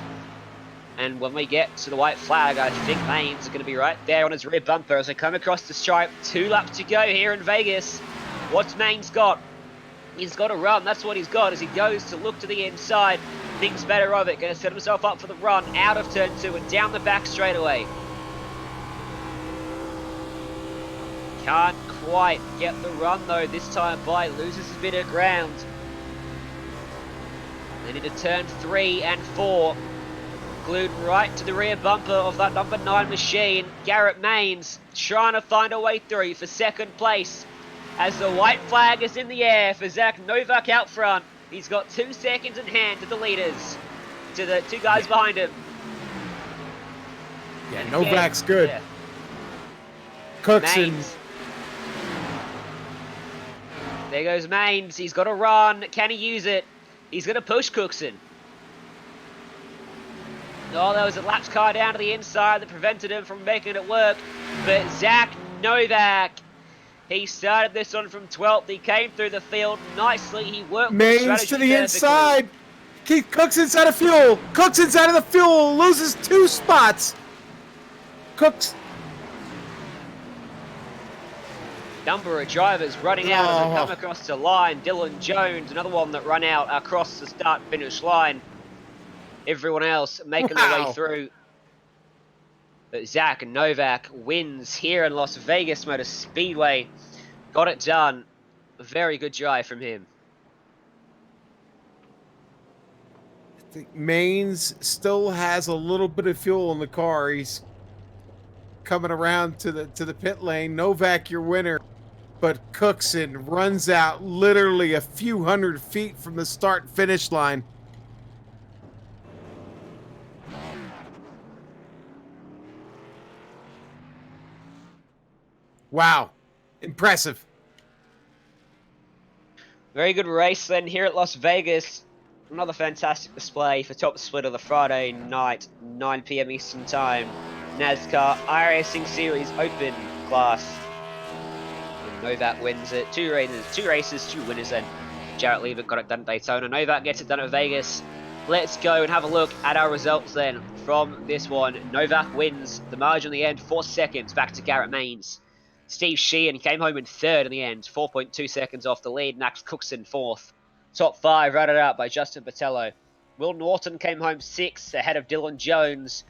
And when we get to the white flag, I think Maines is going to be right there on his rear bumper as they come across the stripe. 2 laps to go here in Vegas. What's Maines got? He's got a run. That's what he's got as he goes to look to the inside. Thinks better of it. Going to set himself up for the run out of turn 2 and down the back straightaway. Can't quite get the run though this time by. Loses a bit of ground. Then into turn 3 and 4. Glued right to the rear bumper of that number 9 machine. Garrett Maines trying to find a way through for second place. As the white flag is in the air for Zach Novak out front. He's got 2 seconds in hand to the leaders. To the 2 guys behind him. Yeah, Novak's good. Yeah. Cookson. Maines. There goes Maines. He's got a run. Can he use it? He's going to push Cookson. Oh, there was a laps car down to the inside that prevented him from making it work. But Zach Novak, he started this one from 12th. He came through the field nicely. He worked Maines to the inside. Keith Cookson's out of fuel. Cookson's out of the fuel. Loses 2 spots. Cooks. Number of drivers running out as they come across the line. Dylan Jones, another one that run out across the start-finish line. Everyone else making their way through. But Zach Novak wins here in Las Vegas Motor Speedway. Got it done. A very good drive from him. I think Maines still has a little bit of fuel in the car. He's coming around to the pit lane. Novak, your winner. But Cookson runs out literally a few hundred feet from the start-finish line. Wow. Impressive. Very good race then here at Las Vegas. Another fantastic display for top split of the Friday night, 9 PM Eastern Time. NASCAR iRacing Series Open class. And Novak wins it. 2 races, 2 winners then. Jarrett Leavitt got it done at Daytona. Novak gets it done at Vegas. Let's go and have a look at our results then from this one. Novak wins the margin in the end, 4 seconds back to Garrett Maines. Steve Sheehan came home in 3rd in the end, 4.2 seconds off the lead. Max Cookson 4th. Top 5 rounded out by Justin Patello. Will Norton came home 6th ahead of Dylan Jones,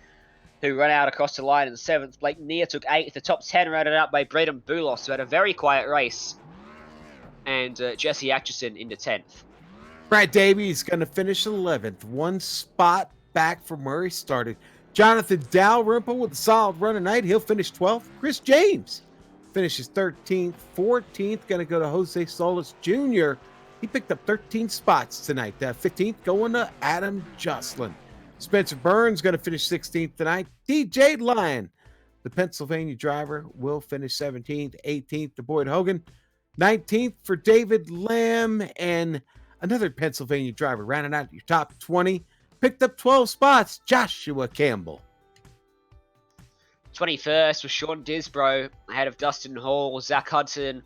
who ran out across the line in 7th. Blake Neer took 8th. The top 10 rounded out by Braden Boulos, who had a very quiet race. And Jesse Atchison into 10th. Brad Davies going to finish 11th. 1 spot back from where he started. Jonathan Dalrymple with a solid run tonight. He'll finish 12th. Chris James finishes 13th. 14th going to go to Jose Solis Jr. He picked up 13 spots tonight. 15th going to Adam Jocelyn. Spencer Burns going to finish 16th tonight. DJ Lyon, the Pennsylvania driver, will finish 17th. 18th to Boyd Hogan. 19th for David Lamb, and another Pennsylvania driver rounding out your top 20. Picked up 12 spots, Joshua Campbell. 21st was Sean Disbro, ahead of Dustin Hall, Zach Hudson,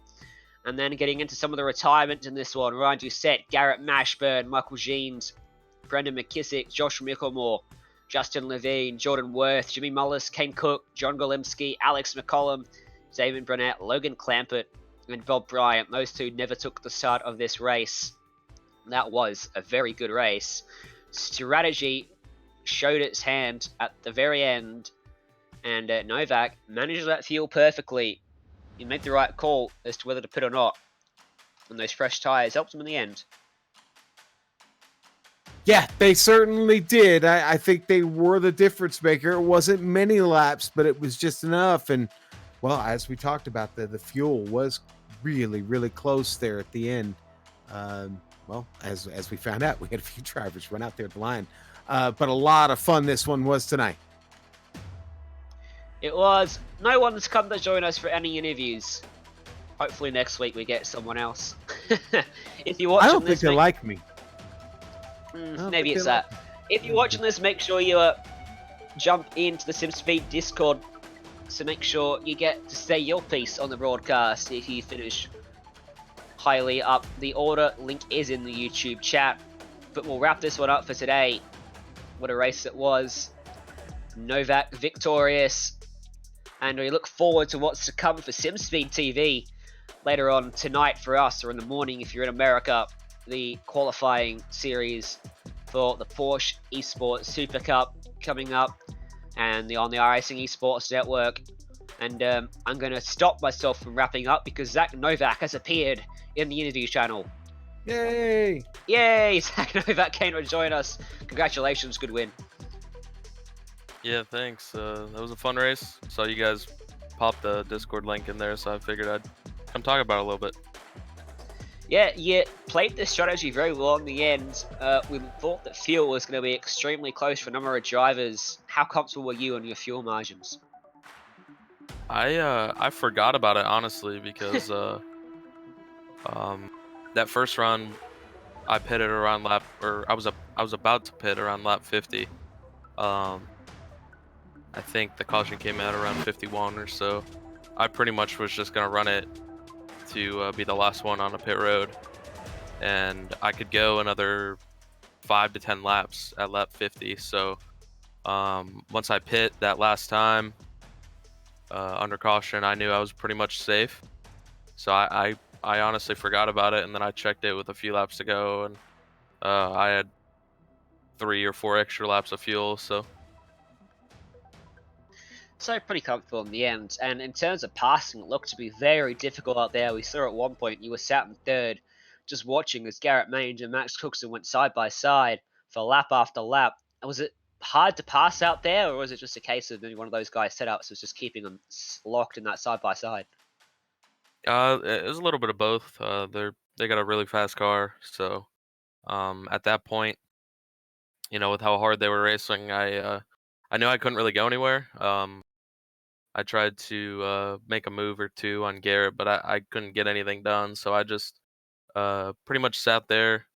and then getting into some of the retirement in this one. Ryan Doucette, Garrett Mashburn, Michael Jeans, Brendan McKissick, Josh Mickelmore, Justin Levine, Jordan Worth, Jimmy Mullis, Kane Cook, John Golimski, Alex McCollum, Damon Burnett, Logan Clampett, and Bob Bryant. Those two never took the start of this race. That was a very good race. Strategy showed its hand at the very end, and Novak managed that fuel perfectly. He made the right call as to whether to pit or not, and those fresh tyres helped him in the end. Yeah, they certainly did. I think they were the difference maker. It wasn't many laps, but it was just enough. And, well, as we talked about, the fuel was really, really close there at the end. Well, as we found out, we had a few drivers run out there at the line. But a lot of fun this one was tonight. It was. No one's come to join us for any interviews. Hopefully next week we get someone else. If you're watching I don't think they like me. Maybe it's that. If you're watching this, make sure you jump into the SimSpeed Discord. So make sure you get to say your piece on the broadcast if you finish highly up the order. Link is in the YouTube chat. But we'll wrap this one up for today. What a race it was. Novak victorious. And we look forward to what's to come for SimSpeed TV later on tonight for us, or in the morning if you're in America. The qualifying series for the Porsche Esports Super Cup coming up, and on the iRacing Esports Network. And I'm going to stop myself from wrapping up because Zach Novak has appeared in the interview channel. Yay! Yay! Zach Novak came to join us. Congratulations, good win. Yeah, thanks. That was a fun race. Saw you guys pop the Discord link in there, so I figured I'd come talk about it a little bit. Yeah, you played this strategy very well in the end. We thought that fuel was going to be extremely close for a number of drivers. How comfortable were you on your fuel margins? I forgot about it honestly because that first run I pitted around lap, or I was about to pit around lap 50. I think the caution came out around 51 or so. I pretty much was just gonna run it to be the last one on a pit road, and I could go another 5 to 10 laps at lap 50. So once I pit that last time under caution, I knew I was pretty much safe. So I honestly forgot about it, and then I checked it with a few laps to go, and I had 3 or 4 extra laps of fuel. So pretty comfortable in the end. And in terms of passing, it looked to be very difficult out there. We saw at one point you were sat in third, just watching as Garrett Mange and Max Cookson went side by side for lap after lap. Was it hard to pass out there, or was it just a case of maybe one of those guys setups was just keeping them locked in that side by side? it was a little bit of both. They got a really fast car, so at that point, with how hard they were racing, I knew I couldn't really go anywhere. I tried to make a move or two on Garrett, but I couldn't get anything done. So I just pretty much sat there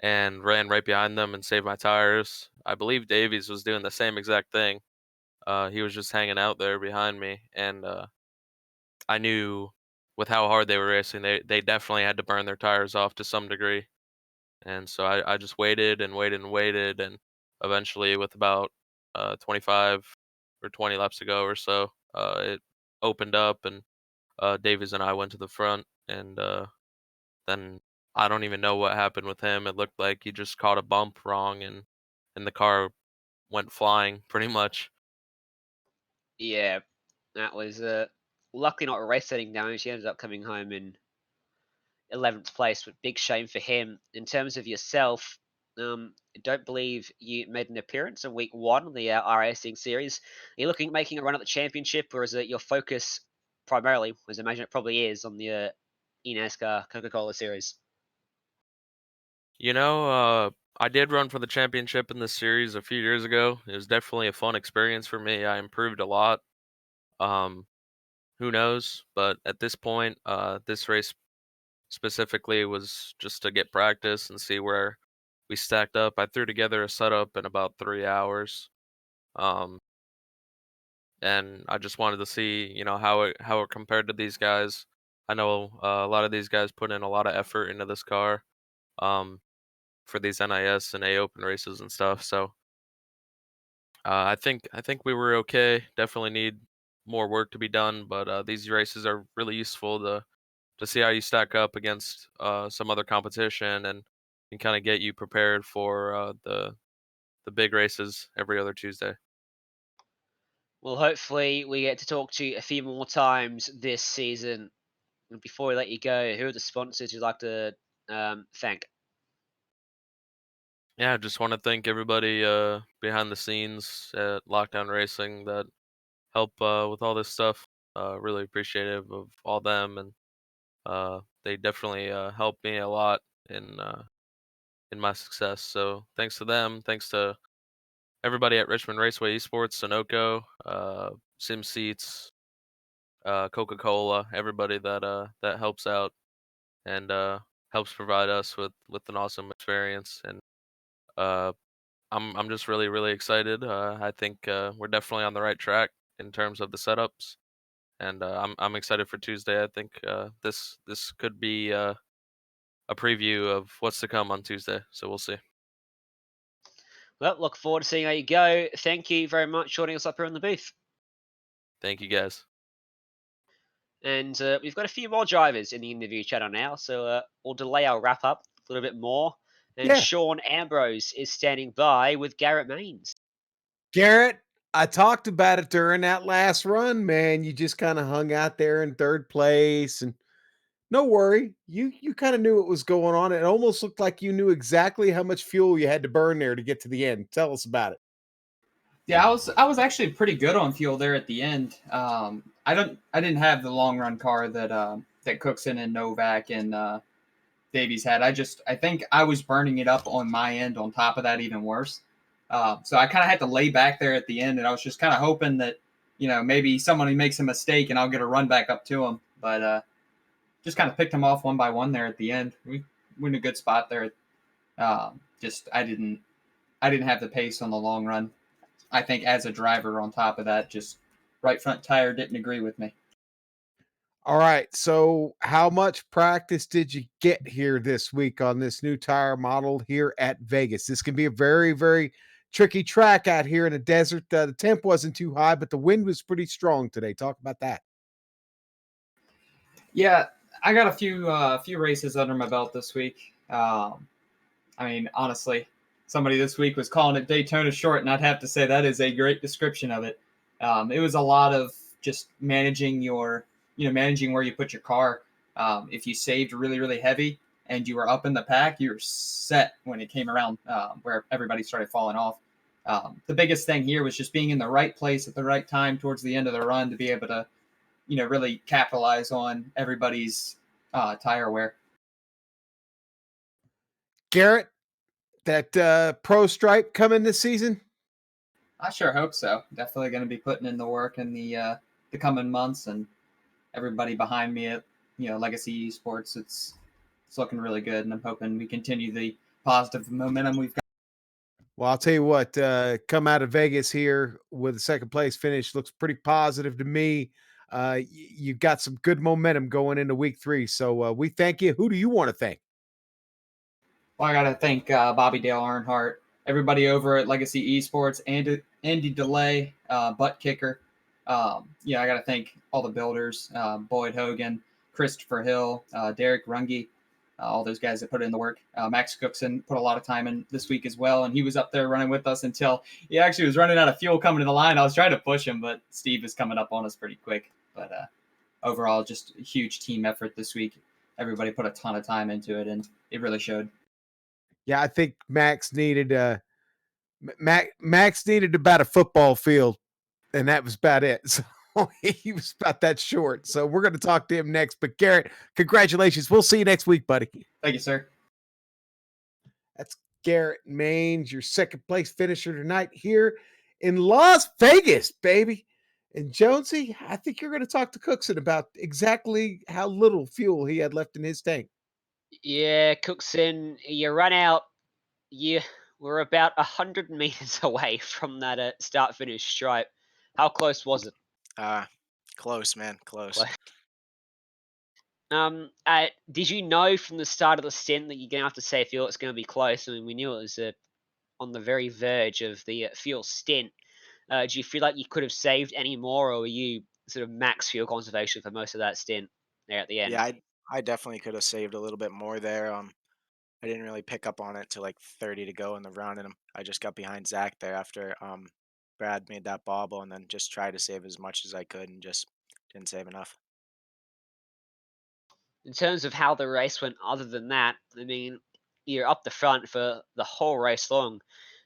and ran right behind them and saved my tires. I believe Davies was doing the same exact thing. He was just hanging out there behind me, and I knew with how hard they were racing, they definitely had to burn their tires off to some degree. And so I just waited and waited and waited, and eventually, with about 25 or 20 laps to go or so, it opened up, and Davies and I went to the front, and then I don't even know what happened with him. It looked like he just caught a bump wrong, and the car went flying pretty much. Yeah, that was luckily not a race-setting damage. He ended up coming home in 11th place, but big shame for him. In terms of yourself, I don't believe you made an appearance in week 1 of the iRacing series. Are you looking at making a run at the championship, or is it your focus primarily, as I imagine it probably is, on the NASCAR Coca-Cola series? I did run for the championship in this series a few years ago. It was definitely a fun experience for me. I improved a lot. Um, who knows? But at this point, this race specifically was just to get practice and see where we stacked up. I threw together a setup in about 3 hours. Um, and I just wanted to see, how it compared to these guys. I know a lot of these guys put in a lot of effort into this car. Um, for these NIS and A Open races and stuff. So I think we were okay. Definitely need more work to be done, but these races are really useful to see how you stack up against some other competition and kind of get you prepared for the big races every other Tuesday. Well, hopefully we get to talk to you a few more times this season. And before we let you go, who are the sponsors you'd like to thank? Yeah, just want to thank everybody behind the scenes at Lockdown Racing that help with all this stuff. Really appreciative of all them, and they definitely helped me a lot in my success. So thanks to them. Thanks to everybody at Richmond Raceway Esports, Sunoco, Sim Seats, Coca-Cola, everybody that helps out and helps provide us with an awesome experience. And uh, I'm just really excited. I think we're definitely on the right track in terms of the setups, and I'm excited for Tuesday. I think this could be a preview of what's to come on Tuesday. So we'll see. Well, look forward to seeing how you go. Thank you very much for joining us up here in the booth. Thank you guys. And we've got a few more drivers in the interview channel now, so we'll delay our wrap up a little bit more. And Yeah. Sean Ambrose is standing by with Garrett Maines. Garrett, I talked about it during that last run, man. You just kind of hung out there in third place, and no worry, you kind of knew what was going on. It almost looked like you knew exactly how much fuel you had to burn there to get to the end. Tell us about it. Yeah, I was actually pretty good on fuel there at the end. I didn't have the long run car that Cookson and Novak and Davies had. I think I was burning it up on my end. On top of that, even worse. So I kind of had to lay back there at the end, and I was just kind of hoping that maybe somebody makes a mistake and I'll get a run back up to him. But just kind of picked them off one by one there at the end. We're in a good spot there. Just I didn't have the pace on the long run. I think as a driver, on top of that, just right front tire didn't agree with me. All right. So, how much practice did you get here this week on this new tire model here at Vegas? This can be a very tricky track out here in the desert. The temp wasn't too high, but the wind was pretty strong today. Talk about that. Yeah, I got a few races under my belt this week. I mean, honestly, somebody this week was calling it Daytona short, and I'd have to say that is a great description of it. It was a lot of just managing managing where you put your car. If you saved really heavy and you were up in the pack, you were set when it came around where everybody started falling off. The biggest thing here was just being in the right place at the right time towards the end of the run to be able to, really capitalize on everybody's tire wear. Garrett, that pro stripe coming this season? I sure hope so. Definitely going to be putting in the work in the coming months, and everybody behind me at Legacy Esports. It's looking really good, and I'm hoping we continue the positive momentum we've got. Well, I'll tell you what, come out of Vegas here with a second place finish looks pretty positive to me. You've got some good momentum going into week 3. So we thank you. Who do you want to thank? Well, I got to thank Bobby Dale Earnhardt, everybody over at Legacy Esports, Andy DeLay, Butt Kicker. I got to thank all the builders, Boyd Hogan, Christopher Hill, Derek Runge, all those guys that put in the work. Max Cookson put a lot of time in this week as well, and he was up there running with us until he actually was running out of fuel coming to the line. I was trying to push him, but Steve was coming up on us pretty quick. But overall, just a huge team effort this week. Everybody put a ton of time into it, and it really showed. Yeah, I think Max needed Max needed about a football field, and that was about it. So he was about that short. So we're going to talk to him next. But Garrett, congratulations. We'll see you next week, buddy. Thank you, sir. That's Garrett Maines, your second place finisher tonight here in Las Vegas, baby. And Jonesy, I think you're going to talk to Cookson about exactly how little fuel he had left in his tank. Yeah, Cookson, you run out. You were about 100 meters away from that start-finish stripe. How close was it? Close, man, close. Did you know from the start of the stint that you're gonna have to save fuel? It's gonna be close. I mean, we knew it was on the very verge of the fuel stint. Do you feel like you could have saved any more, or were you sort of max fuel conservation for most of that stint there at the end? Yeah, I definitely could have saved a little bit more there. I didn't really pick up on it till like 30 to go in the run, and I just got behind Zach there after Brad made that bobble, and then just tried to save as much as I could, and just didn't save enough. In terms of how the race went, other than that, I mean, you're up the front for the whole race long.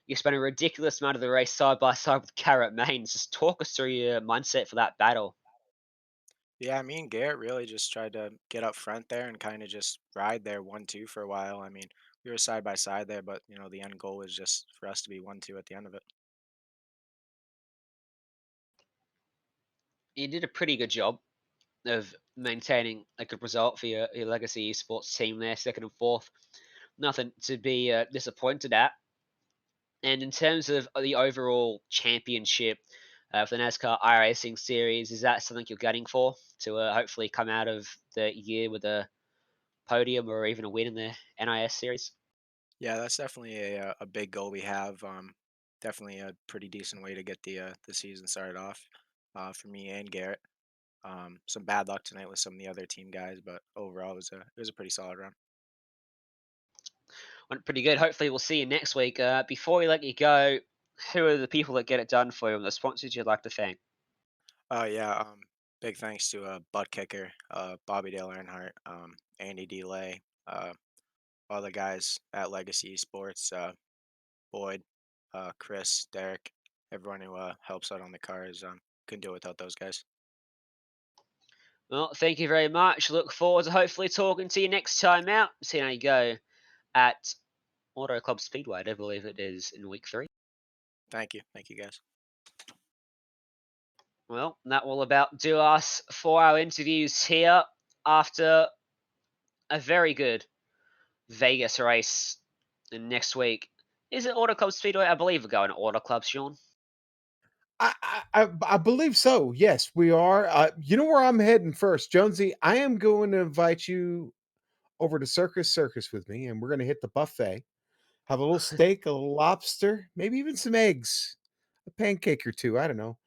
You spent a ridiculous amount of the race side by side with Garrett Maines. Just talk us through your mindset for that battle. Yeah, me and Garrett really just tried to get up front there and kind of just ride there 1-2 for a while. I mean, we were side by side there, but the end goal was just for us to be 1-2 at the end of it. You did a pretty good job of maintaining a good result for your legacy esports team there, second and fourth. Nothing to be disappointed at. And in terms of the overall championship for the NASCAR iRacing Series, is that something you're gunning for to hopefully come out of the year with a podium or even a win in the NIS Series? Yeah, that's definitely a big goal we have. Definitely a pretty decent way to get the season started off for me and Garrett. Some bad luck tonight with some of the other team guys, but overall it was a pretty solid run. Went pretty good. Hopefully, we'll see you next week. Before we let you go, who are the people that get it done for you and the sponsors you'd like to thank? Oh yeah, big thanks to Butt Kicker, Bobby Dale Earnhardt, Andy Delay, all the guys at Legacy Esports, Boyd, Chris, Derek, everyone who helps out on the cars. Couldn't do it without those guys. Well, thank you very much. Look forward to hopefully talking to you next time out. See how you go at Auto Club Speedway. I believe it is in week 3. Thank you guys. Well, that will about do us for our interviews here after a very good Vegas race. And next week, is it Auto Club Speedway? I believe we're going to Auto Club, Sean. I believe so. Yes, we are. You know where I'm heading first, Jonesy. I am going to invite you over to Circus with me, and we're going to hit the buffet. Have a little steak, a little lobster, maybe even some eggs, a pancake or two. I don't know.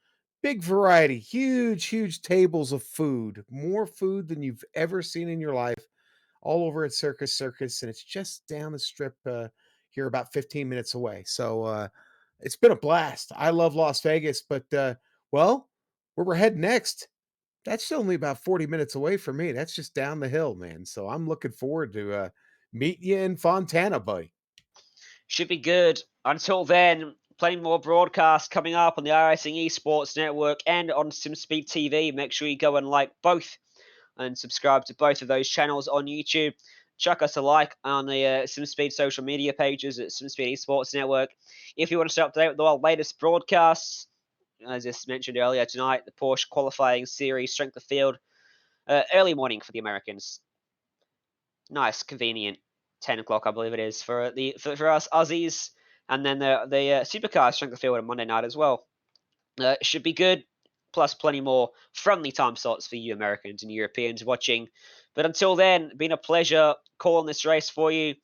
Big variety, huge tables of food, more food than you've ever seen in your life, all over at Circus, and it's just down the strip here, about 15 minutes away. So it's been a blast. I love Las Vegas, but well, where we're heading next, that's only about 40 minutes away from me. That's just down the hill, man. So I'm looking forward to meet you in Fontana, buddy. Should be good. Until then, plenty more broadcasts coming up on the iRacing Esports Network and on SimSpeed TV. Make sure you go and like both and subscribe to both of those channels on YouTube. Chuck us a like on the SimSpeed social media pages at SimSpeed Esports Network. If you want to stay up to date with our latest broadcasts, as I mentioned earlier tonight, the Porsche qualifying series, strength of field, early morning for the Americans. Nice, convenient. 10 o'clock, I believe it is, for us Aussies, and then the supercar strength of field on Monday night as well. Should be good, plus plenty more friendly time slots for you Americans and Europeans watching. But until then, been a pleasure calling this race for you.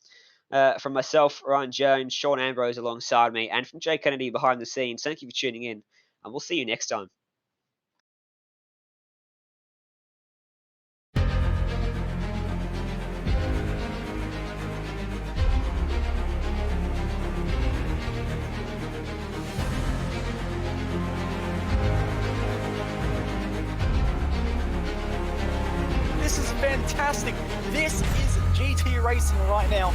From myself, Ryan Jones, Sean Ambrose alongside me, and from Jay Kennedy behind the scenes, thank you for tuning in, and we'll see you next time. This is fantastic. This is GT racing right now.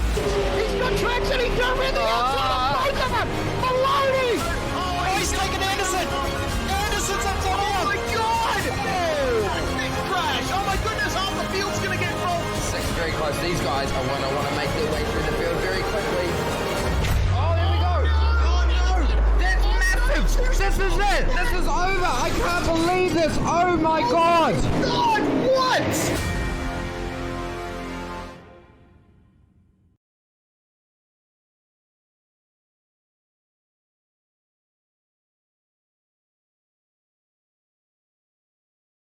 He's got traction, he's got rhythm, both of them! Maloney! Oh, he's taken Anderson. Anderson's up top. Oh my god! Big crash! Oh my goodness, half the field's gonna get rolled! Second very close. These guys are want to make their way through the field very quickly. Oh, here we go! Oh no! That's massive! This is it! This is over! I can't believe this! Oh my god! God, what?